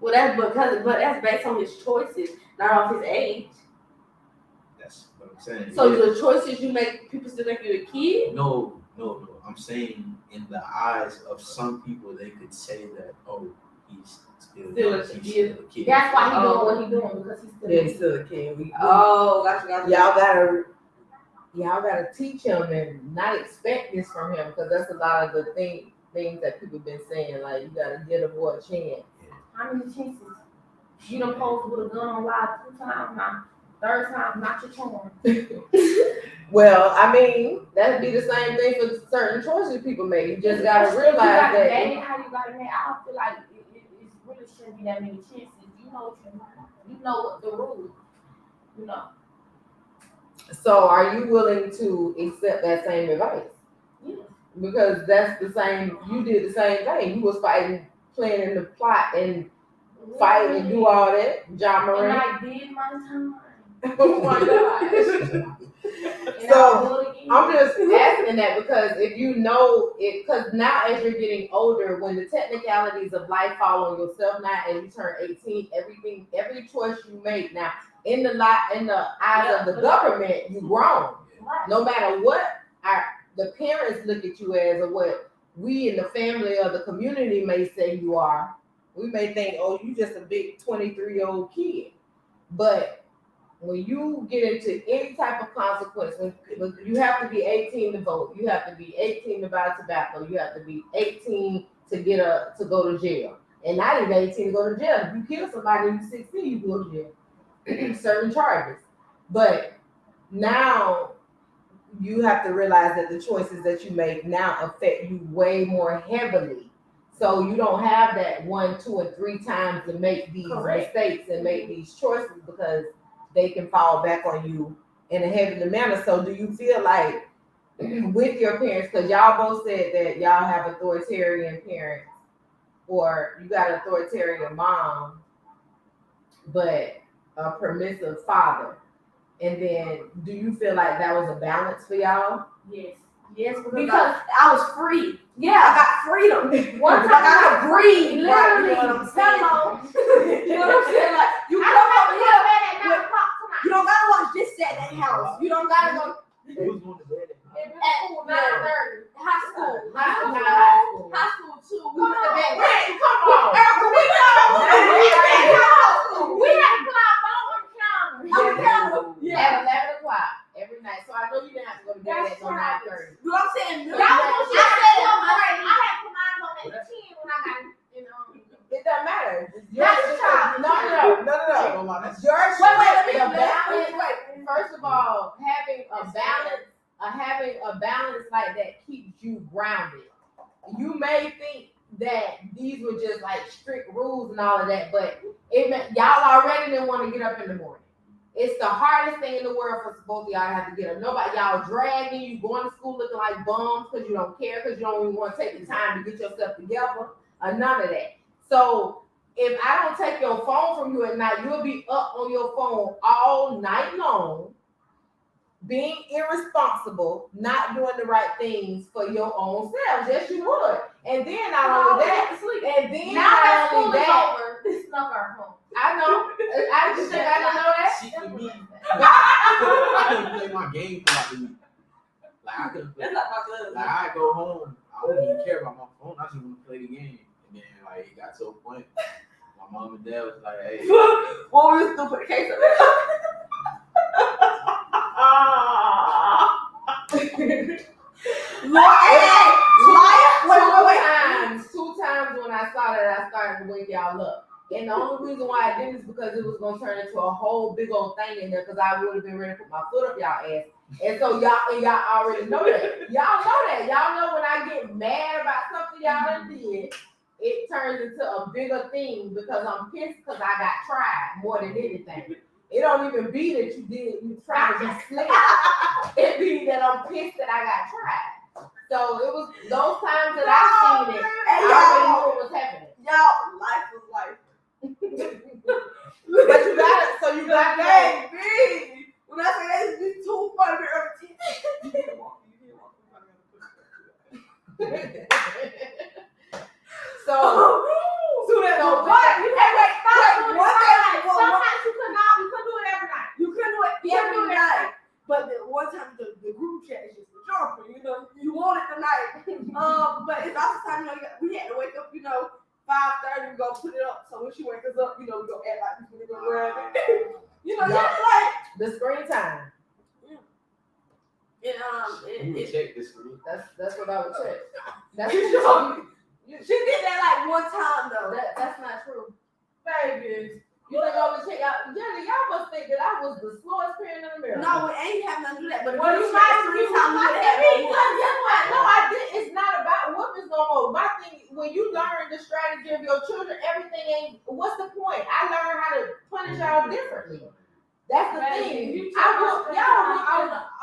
Well, that's based on his choices, not off his age. That's what I'm saying. So Yeah. the choices you make, people still think you're a kid. No. I'm saying in the eyes of some people, they could say that, oh, he's still young, a he's kid. still a kid. That's why he's doing what he's doing because he's still. Yeah, he's still a kid. Oh, gotcha. Y'all gotta teach him and not expect this from him because that's a lot of the things that people been saying. Like you gotta give a boy a chance. How many chances? You done posed with a gun on live 2 times now. 3rd time, not your charm. Well, I mean, that'd be the same thing for certain choices people make. You just gotta realize that. How you got it made. I don't feel like it really shouldn't be that many chances. You know what the rules. You know. So, are you willing to accept that same advice? Yeah. Because that's the same. You did the same thing. You was planning the plot and fight and do all that. John And Moran. I did my time. Oh my gosh. And So, I'll do it again. I'm just asking that because if you know it, because now as you're getting older, when the technicalities of life fall on yourself now, as you turn 18, every choice you make now in the eyes of the government, you grown. Right. No matter what the parents look at you as, or what we in the family or the community may say you are, we may think, oh, you just a big 23-year-old kid, but when you get into any type of consequence, when you have to be 18 to vote, you have to be 18 to buy tobacco, you have to be 18 to go to jail, and not even 18 to go to jail. If you kill somebody when you're 16, you go to jail. Certain charges, but now you have to realize that the choices that you make now affect you way more heavily. So you don't have that 1, 2, and 3 times to make these Correct. mistakes and make these choices because they can fall back on you in a heavy manner. So do you feel like with your parents, because y'all both said that y'all have authoritarian parents or you got an authoritarian mom, but a permissive father. And then do you feel like that was a balance for y'all? Yes. Yes, Because I was free. I yeah, got freedom. one Like time I could breathe. literally, You know what I'm saying? hello. You know what I'm saying? Like you I come don't have over to here. go bed at 9 o'clock You don't gotta watch this at that house. You don't gotta go Who's going to bed at night? at school 9:30. high school. Not High high school. High school too. We Come went to on. bed. Wait, come on. Erica, we We had to put our phone on the counter. On the counter. At 11 o'clock every night. So I know you didn't have to go to bed That's at no right. 9:30. You know what I'm saying? Y'all know I said I had to put mine on at 10 when I got, It doesn't matter. That's child. No. Your Wait, the let me balance. wait. First of all, having a balance like that keeps you grounded. You may think that these were just like strict rules and all of that, but y'all already didn't want to get up in the morning. It's the hardest thing in the world for both of y'all to have to get up. Nobody, y'all dragging you, going to school looking like bums because you don't care, because you don't even want to take the time to get yourself together, or none of that. So if I don't take your phone from you at night, you'll be up on your phone all night long, being irresponsible, not doing the right things for your own selves. Yes, you would. And then not only that, and then now that not school only is that, over, they snuck our phone. I know. I just think I didn't know that. See, for me, I couldn't play my game throughout the week. Like I couldn't play. That's not my cousin. Like I go home, I don't even care about my phone. I just want to play the game. And then like it got to a point, my mom and dad was like, "Hey, What was the stupid case of that? Two times when I saw that, I started to wake y'all up. And the only reason why I did is because it was gonna turn into a whole big old thing in there, because I would have been ready to put my foot up y'all ass. And so y'all already know that. Y'all know that. Y'all know when I get mad about something y'all done did, it turns into a bigger thing because I'm pissed because I got tried more than anything. It don't even be that you tried to be slick. It be that I'm pissed that I got tried. So it was those times that I seen it, I already knew what was happening. Y'all, life was life. But you got it, so you got that. Baby, when I say that, it's too funny to ever teach. You can't walk. So What? You had to stop doing it what every day- night. what- Sometimes you couldn't do it every night. You couldn't do it every night. But the one time the group chat is just the jumping, you know, you want it tonight. But it's also time, you know, we had to wake up, 5:30, we go put it up. So when she wakes us up, we go act like we gonna grab it. Just like the screen time. you would check this for me." That's what I would check. That's You what she did that like one time though. that's not true. Baby. You think I would check out? Jenny, y'all must think that I was the slowest parent in America. No, we ain't have nothing to do that. But Well, if you you might check have three used times, my we would have TV, no Because guess what? No, I did. It's not about women's no more. My thing, when you learn the strategy of your children, everything ain't. What's the point? I learned how to punish y'all differently. That's the thing. I would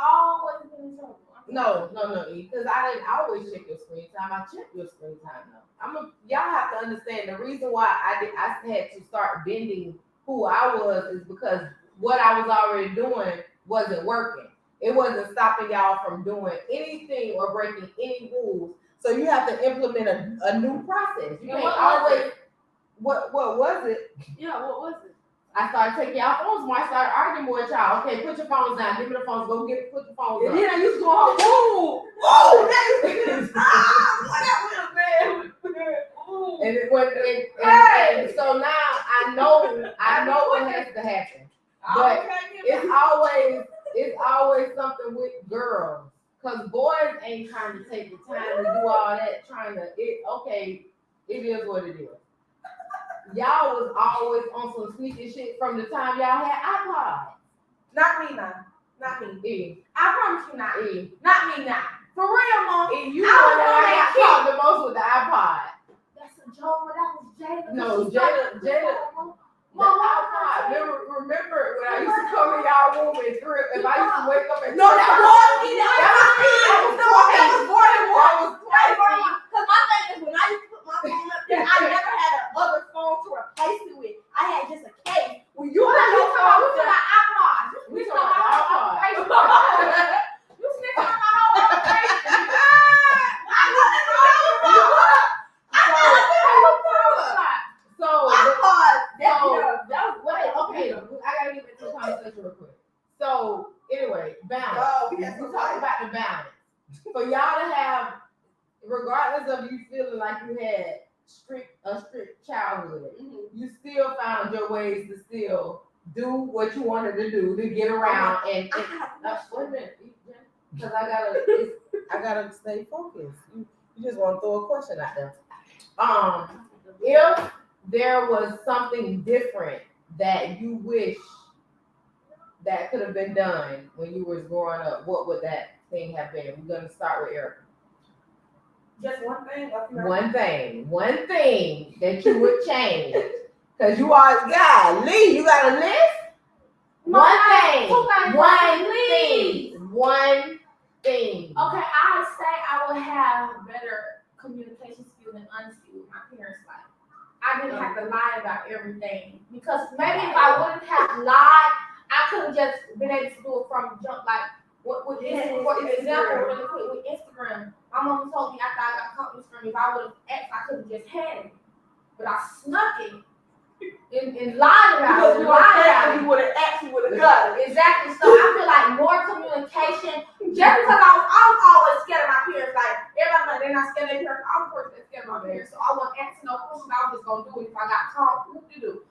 always been in trouble. No, because I didn't always check your screen time. I checked your screen time though. Y'all have to understand the reason why I had to start bending who I was is because what I was already doing wasn't working. It wasn't stopping y'all from doing anything or breaking any rules. So you have to implement a new process. You can't always. What was it? Yeah, what was it? I started taking y'all phones more. I started arguing with y'all. Okay, put your phones down. Give me the phones. Go get it. Put the phones And up. then I used to go home. Whoa, And it went, and so now I know what has to happen. But it's always something with girls, cause boys ain't trying to take the time to do all that. It is what it is. Y'all was always on some sneaky shit from the time y'all had iPods. Not me now. Not me. E. I promise you not. E. Not me now. For real, Mom. E, you I the was one that on I that got caught the most with the iPod. That's a joke, but that was Jada. No, She started- Jada. Mom, The iPod. Remember when I used to come in y'all room and trip? If I used to wake up and No, that was me. That was me. That was more than one. That was twice. Because my thing is, when I used to put my phone up there, I never had another phone to replace it with. I had just a case. When you You put your phone up there, iPod. We talking about iPod. You snitching on my whole operation. I love that phone. So, iPod. wait, okay, I gotta get into the conversation real quick. So, anyway, balance. Oh, we We had some talk about the balance. For y'all to have, regardless of you feeling like you had a strict childhood, you still found your ways to still do what you wanted to do to get around and wait a minute, because I gotta stay focused. You just want to throw a question out there. If there was something different that you wish that could have been done when you was growing up, what would that thing have been? We're gonna start with Erica. Just one thing. One thing that you would change, because you are Lee. You got a list. One thing. Okay, I'd say I would have better communication skills and honesty with my parents. Like, I didn't have to lie about everything, because maybe if I wouldn't have lied, I could have just been able to do it from jump. Like, for example, really quick with Instagram, my mom told me after I got caught on Instagram, if I would have asked, I could have just had it, but I snuck it and lied about it. You would have actually got it. Exactly. So I feel like more communication. Just because I was always scared of my parents. Like, everybody like they're not scared of their parents. I'm the person that's scared of my parents. So I wasn't asking no questions. I was just gonna do it if I got caught. What to do?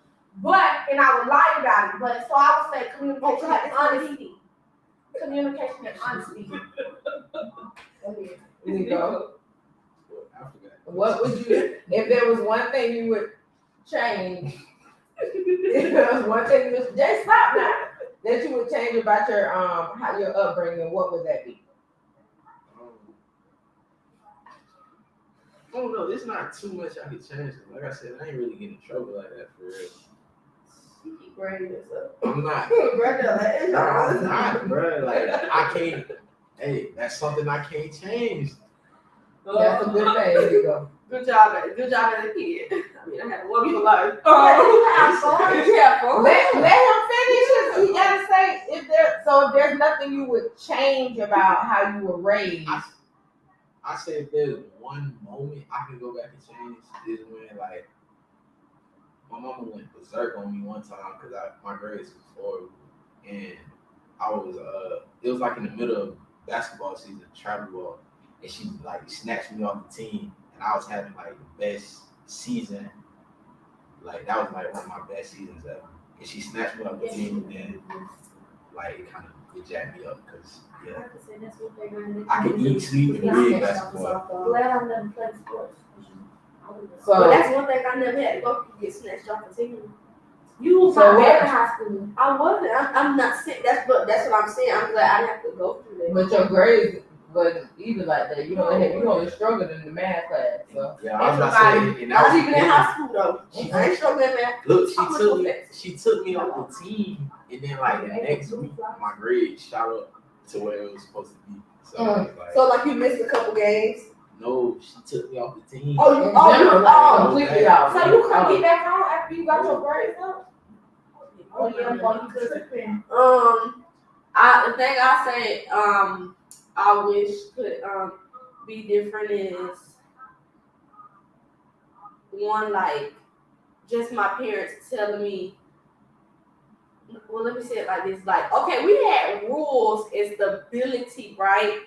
And I would lie about it. But so I would say communication and honesty. Communication and honesty. We go. I forgot. What would you, if there was one thing you would change? If there was one thing, Jay, stop now. That you would change about your your upbringing, what would that be? I don't know. There's not too much I could change. Like I said, I ain't really getting in trouble like that for real. You keep bringing this up. I'm not. I'm not, bro. Like I can't. Hey, that's something I can't change. That's a good thing. There you go. Good job as a kid. I mean, I had a wonderful life. Let him finish. He gotta say if there's nothing you would change about how you were raised. I say if there's one moment I can go back and change is when like my mama went berserk on me one time because my grades was horrible and I was it was like in the middle of basketball season, travel ball, and she like snatched me off the team and I was having like the best season. Like that was like one of my best seasons ever. And she snatched me off the team and then like it jacked me up because I could eat, sleep, and breathe basketball. Glad I never played sports. But that's one thing I never had to go through, get snatched off the team. You was So not what? there in high school. I wasn't. I'm not sick. That's what I'm saying. I'm glad I didn't have to go through that. But your grades wasn't even like that. You only struggled in the math class. So Yeah, I was about to say, and that was even in high school though. I ain't struggling in math. Look, she took me off the team, and then like the next week, my grade shot up to where it was supposed to be. So, it was like, So like you missed a couple games. no, she took me off the team. completely out. So you couldn't get back on after you got your grades up? Oh yeah, boy, you tripping. The thing I say, I wish could be different is one, like just my parents telling me. Well, let me say it like this: like, okay, we had rules and stability, right?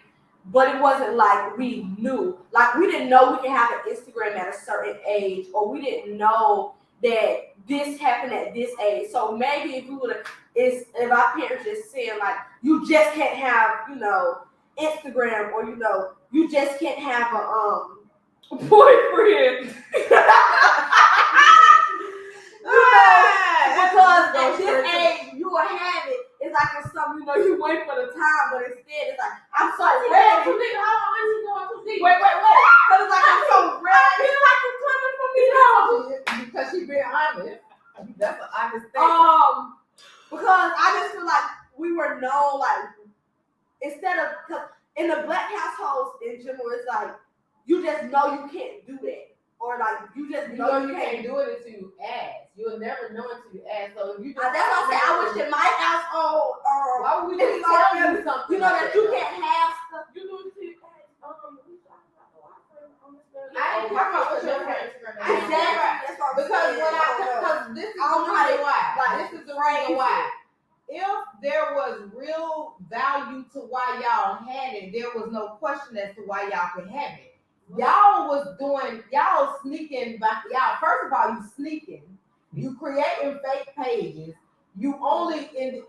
But it wasn't like we knew. Like we didn't know we could have an Instagram at a certain age, or we didn't know that this happened at this age. So maybe if we would have, if our parents just saying like, you just can't have, Instagram, or you just can't have a boyfriend. Because at this age you will have it, it's like it's something you wait for the time, but instead it's like I'm so Too ready. deep. How long is he going too deep? Wait. Cause it's like I'm so ready. I feel like you're coming for me now. Because she being honest. That's an honest thing. Because I just feel like we were known like instead of cause in the black households in general, it's like you just know you can't do that, or like you just You know know you you can't. can't do it until you ask. You'll never know until you ask. So if you just That's why I say I wish in my household, why would we it's just tell like, you something? you know like that you can't have stuff. You know what you I ain't talking about what your parents are gonna do. Exactly. That's what I'm Because saying. when because this is I don't know how the they- reason why. like, This is the reason why. If there was real value to why y'all had it, there was no question as to why y'all could have it. Y'all was doing y'all sneaking back. Y'all first of all, you sneaking. You creating fake pages. You only in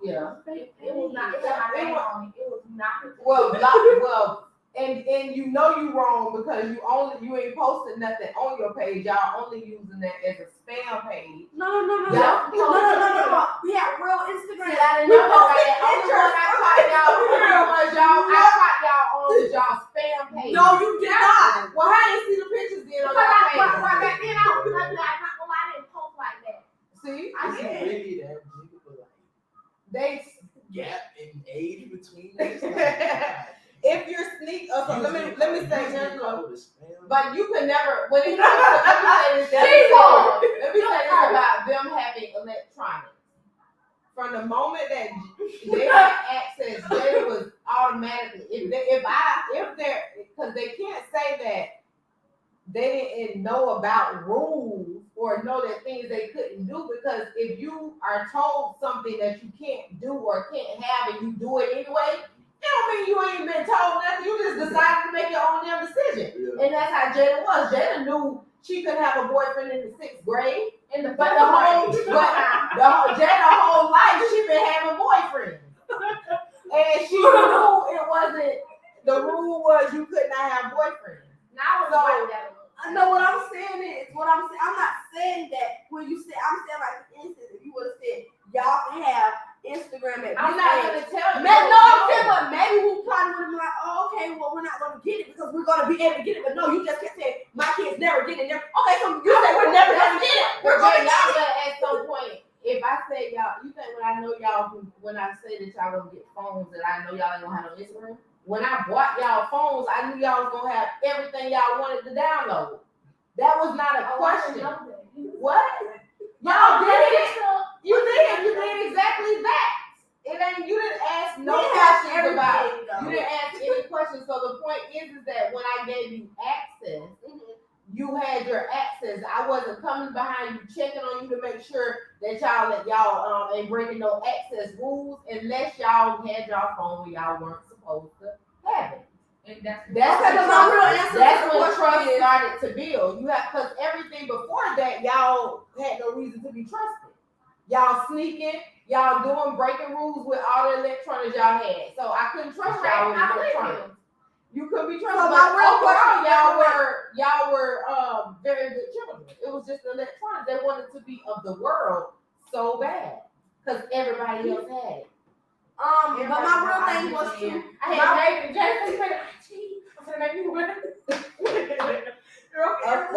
yeah. It was not. It was my name on it. It was not. Well, and you know you wrong because you ain't posting nothing on your page. Y'all only using that as a spam page. No. Yeah. No. We have real Instagram. See, I didn't We know posted that. Only pictures. one I caught y'all on y'all spam page. No, you did not. Well, how you see the pictures then on Because your I page? back then I was like, I didn't post like that. See, I Is it did. really that big of a they gap in age between us? Like, if you're sneak, so let me say this. spam. But you can never. When it comes to, let me say this about them having electronics. From the moment that they had access, they was automatically. If they're because they can't say that they didn't know about rules or know that things they couldn't do, because if you are told something that you can't do or can't have and you do it anyway, it don't mean you ain't been told nothing. You just decided to make your own damn decision. Yeah. And that's how Jada was. Jada knew she couldn't have a boyfriend in the 6th grade. In the But Jada whole life she been having boyfriends. And she knew it wasn't, the rule was you could not have boyfriends. Now it's So- like that. I know what I'm saying is I'm not saying that when you say I'm saying like for instance if you would have said y'all can have Instagram at I'm this not age. gonna tell you. No, I'm saying, but maybe we probably would have been like, oh, okay, well, we're not gonna get it because we're gonna be able to get it. But no, you just kept saying my kids never get it. Okay, so you say we're never gonna get it. We're But gonna get y'all it. better at some point, if I say y'all, you think when I know y'all, when I say that y'all gonna get phones that I know y'all ain't gonna have on Instagram? When I bought y'all phones, I knew y'all was gonna have everything y'all wanted to download. That was not a question. What? Y'all did it. You did exactly that. It ain't, you didn't ask no questions about it. You didn't ask any questions. So the point is that when I gave you access, you had your access. I wasn't coming behind you, checking on you to make sure that y'all ain't breaking no access rules unless y'all had y'all phone where y'all weren't supposed to have it. And that's Okay, but my real answer to That's the when question trust is- started to build. You have, because everything before that, y'all had no reason to be trusted. Y'all sneaking, y'all breaking rules with all the electronics y'all had. So I couldn't trust y'all with electronics. You couldn't be trusted. So But my real overall, question- y'all were very good children. It was just electronics. They wanted to be of the world so bad because everybody else had it. But my real thing was to I had David Jason said, I'm gonna make you win.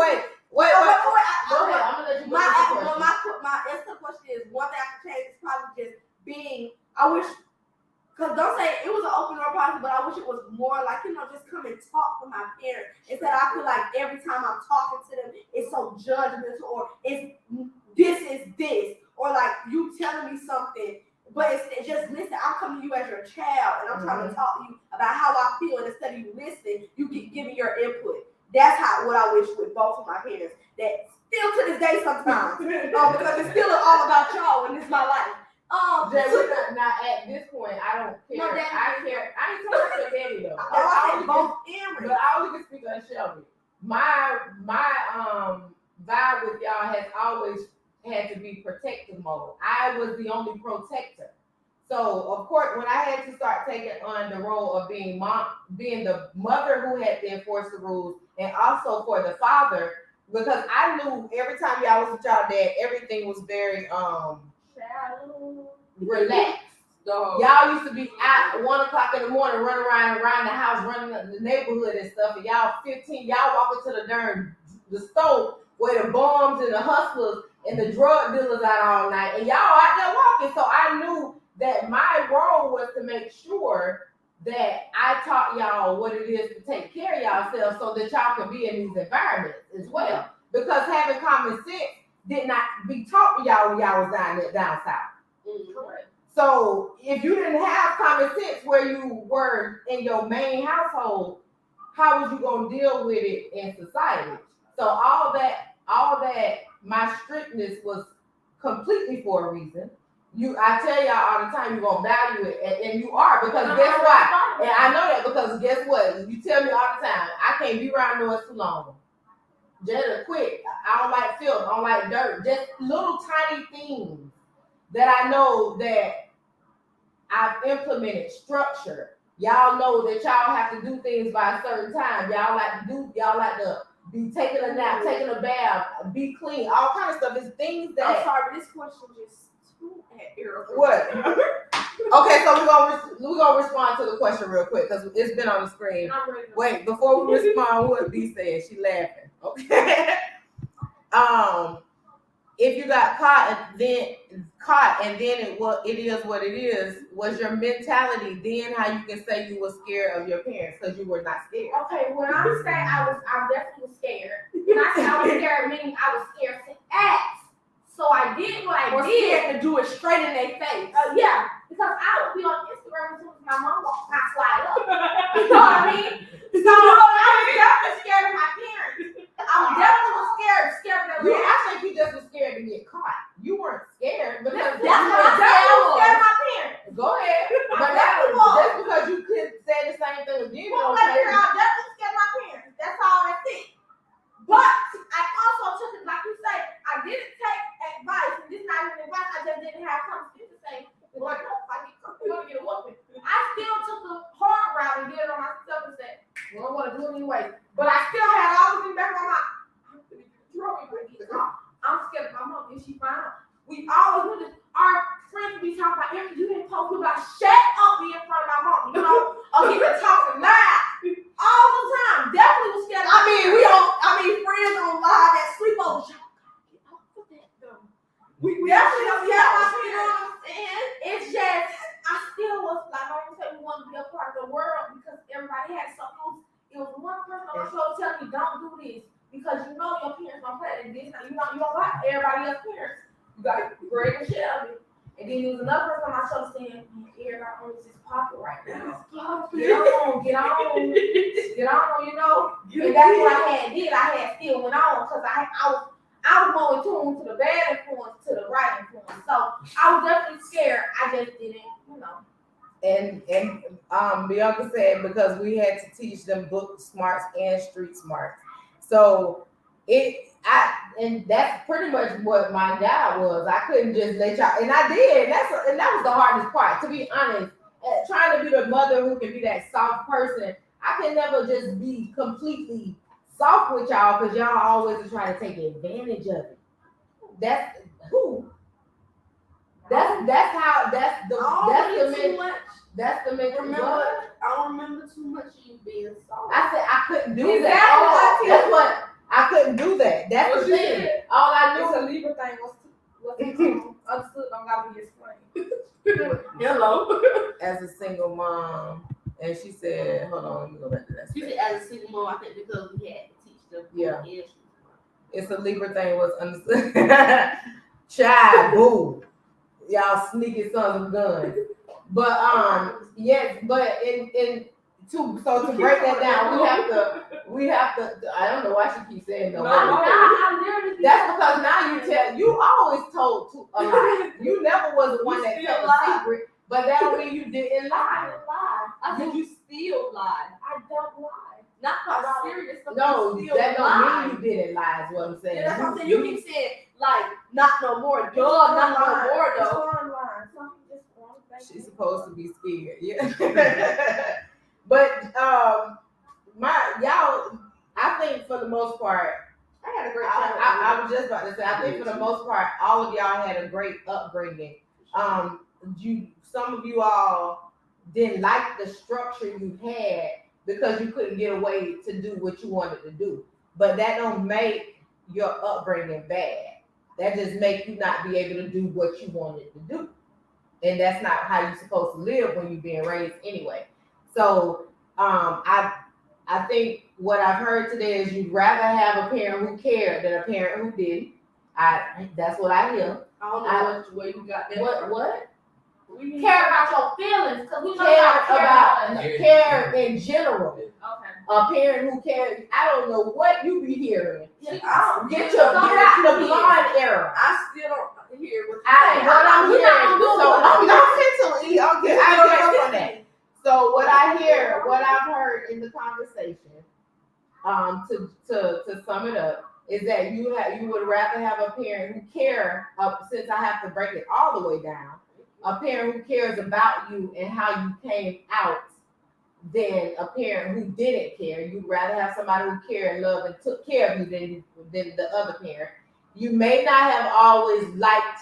Wait. Go Go ahead. ahead. I'm gonna let you go. with the question. My answer question is one thing I could change is probably just being. I wish, cause don't say it was an open door policy, but I wish it was more like just come and talk to my parents instead. I feel like every time I'm talking to them, it's so judgmental, or it's this, or like you telling me something. But it's just listen. I'm coming to you as your child, and I'm trying to talk to you about how I feel. And instead of you listening, you keep giving your input. That's what I wish with both of my parents. That still to this day sometimes, because it's still all about y'all, and it's my life. We're not at this point. I don't care. No, Daddy. I care. I ain't talking about your daddy though. I said both earrings. But I only can speak on Shelby. My vibe with y'all has always had to be protective mode. I was the only protector. So of course, when I had to start taking on the role of being the mother who had to enforce the rules, and also for the father, because I knew every time y'all was with y'all dad, everything was very relaxed. Y'all used to be out at 1 o'clock in the morning, running around the house, running the neighborhood and stuff. And y'all 15, y'all walk into the store where the bums and the hustlers and the drug dealers out all night, and y'all out there walking. So I knew that my role was to make sure that I taught y'all what it is to take care of yourselves so that y'all can be in these environments as well. Because having common sense did not be taught to y'all when y'all was down south. Correct. So if you didn't have common sense where you were in your main household, how was you gonna deal with it in society? So all that my strictness was completely for a reason. I tell y'all all the time, you're gonna value it, and you are, because guess what? And I know that because guess what? You tell me all the time, I can't be around noise too long. Just quit. I don't like filth. I don't like dirt. Just little tiny things that I know that I've implemented structure. Y'all know that y'all have to do things by a certain time. Y'all like to be taking a nap, taking a bath, be clean, all kind of stuff. It's things that. I'm sorry, this question just too irrelevant. What? Okay, so we're gonna respond to the question real quick because it's been on the screen. Wait, before we respond, what B said, she laughing. Okay. If you got caught and then it is what it is, was your mentality then how you can say you were scared of your parents because you were not scared? Okay, when I'm saying I definitely was scared. When I say I was scared, meaning I was scared to ask. So I did what I did. Scared to do it straight in their face. Yeah, because I would be on Instagram as soon as my mom walked my slide up. You know what I mean? So I was definitely scared of my parents. I'm definitely scared of them. I think you just was scared to get caught. You weren't scared because That's what I'm scared of my parents. Go ahead. But just because you couldn't say the same thing again. I'm definitely scared of my parents. That's all I think. But I also took it, like you say, I didn't take advice, and this is not even advice, I just didn't have confidence to say, Lord, no, if I get a whooping. I still took the hard route and did it on myself and said, well, I want to do it anyway. But I still had all the things back on my I'm going to get caught. I'm scared of my mom. If she find out. We always do this. Our friends be talking about everything. You didn't talk about shut up in front of my mom, you know, or get to talking loud. All the time. Definitely was scared. Friends on live that sleepover. We definitely don't get my friends. It's just, I still was like, I don't say we want to be a part of the world because everybody had something. It was one person on my show telling me, don't do this because you know your parents don't play this. You don't like everybody else's parents. You got Greg and Shelby. And then there was another person on my show saying, everybody owns this pocket right now. Get on, you know. And that's what I had did. I had still went on because I was more in tune to the bad influence to the right influence. So I was definitely scared. I just didn't, you know. And Bianca said because we had to teach them book smarts and street smarts. So and that's pretty much what my job was. I couldn't just let y'all, and I did. And that was the hardest part, to be honest. Trying to be the mother who can be that soft person. I can never just be completely soft with y'all because y'all always try to take advantage of it. That's the Remember, I don't remember too much of you being soft. I said I couldn't do that. That's what I couldn't do that. That's the thing. All I knew It's a Libra thing was understood. Don't gotta be explained. Hello. As a single mom, and she said, "Hold on, let me go back to that." She said, as a single mom, I think because we had to teach them. Yeah. It's a Libra thing was understood. Child, boo. Y'all sneaky sons of guns. But yes, but to break that down, we have to. I don't know why she keeps saying no. That's because now you always told a lie. You never was the one that kept a secret, but that don't mean you didn't lie. I said you still lied. I don't lie. Not about serious stuff. No, that don't mean you didn't lie. Is what I'm saying. Yeah, that's what I'm saying. You keep saying like not no more. Not no more though. She's supposed to be scared. Yeah. But I think for the most part, I had a great time. I was just about to say, I think for the most part, all of y'all had a great upbringing. some of you all didn't like the structure you had because you couldn't get away to do what you wanted to do. But that don't make your upbringing bad. That just make you not be able to do what you wanted to do. And that's not how you're supposed to live when you're being raised anyway. So I think what I've heard today is you'd rather have a parent who cared than a parent who didn't. That's what I hear. I don't know where you got that. What? Care about your feelings, because we know Care y'all care about us. care in general. Okay. A parent who cares. I don't know what you be hearing. Yeah, Get the blonde era. I still don't hear what I'm We're not hearing. gonna do So it. I'm not mentally. Okay, I don't know on that. So what I've heard in the conversation, to sum it up, is that you would rather have a parent who care. Since I have to break it all the way down, a parent who cares about you and how you came out, than a parent who didn't care. You'd rather have somebody who cared and loved and took care of you than the other parent. You may not have always liked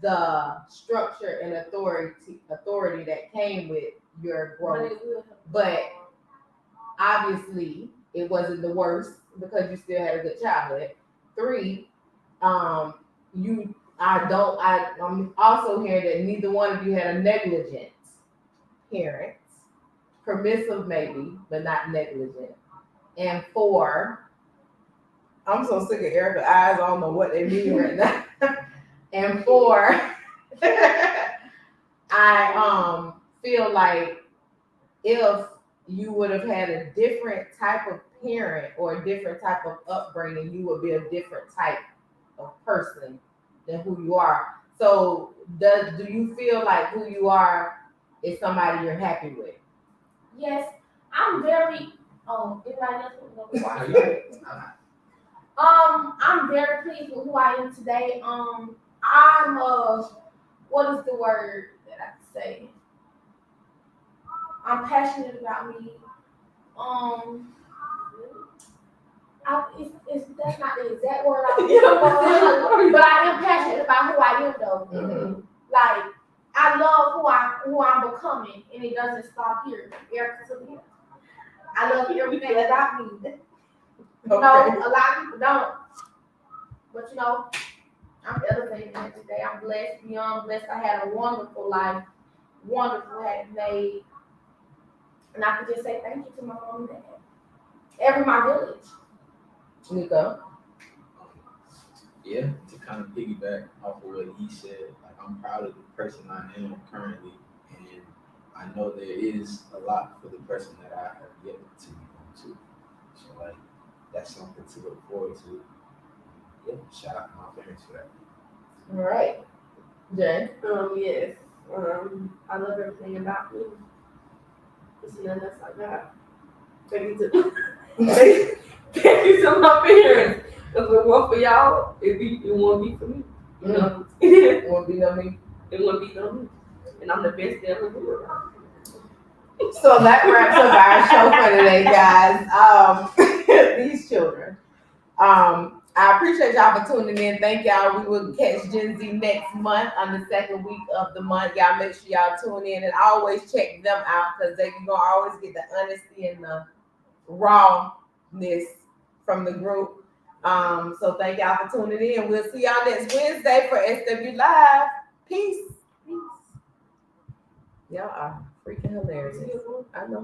the structure and authority that came with your growth, but obviously it wasn't the worst because you still had a good childhood. 3, I'm also hearing that neither one of you had a negligent parent. Permissive maybe, but not negligent. And 4, I'm so sick of Erica's eyes. I don't know what they mean right now. And 4, I feel like if you would have had a different type of parent or a different type of upbringing, you would be a different type of person than who you are. So do you feel like who you are is somebody you're happy with? Yes, I'm very. Oh, anybody else want to watch? I'm very pleased with who I am today. I'm what is the word that I can say? I'm passionate about me. That's not the exact word I'm looking for, but I am passionate about who I am though. Mm-hmm. Like I love who I'm becoming, and it doesn't stop here. I love everything about me. Okay. No, a lot of people don't. But I'm elevated today. I'm blessed, beyond blessed. I had a wonderful life, wonderful had made. And I could just say thank you to my mom and dad. My village. Nico? Yeah, to kind of piggyback off of what he said, like I'm proud of the person I am currently, and I know there is a lot for the person that I have yet to become too. So like that's something to look forward to. Yeah, shout out to my parents for that. All right. Jen? Yes. I love everything about me. There's nothing else like that. Thank you to my parents. Because if it weren't for y'all, it won't be for me. You know? It won't be no me. It wouldn't be no me. And I'm the best they ever do. So that wraps up our show for today, guys. These children. I appreciate y'all for tuning in. Thank y'all. We will catch Gen Z next month on the second week of the month. Y'all make sure y'all tune in and always check them out because you're gonna always get the honesty and the rawness from the group. So thank y'all for tuning in. We'll see y'all next Wednesday for SW Live. Peace. Y'all are freaking hilarious. I know.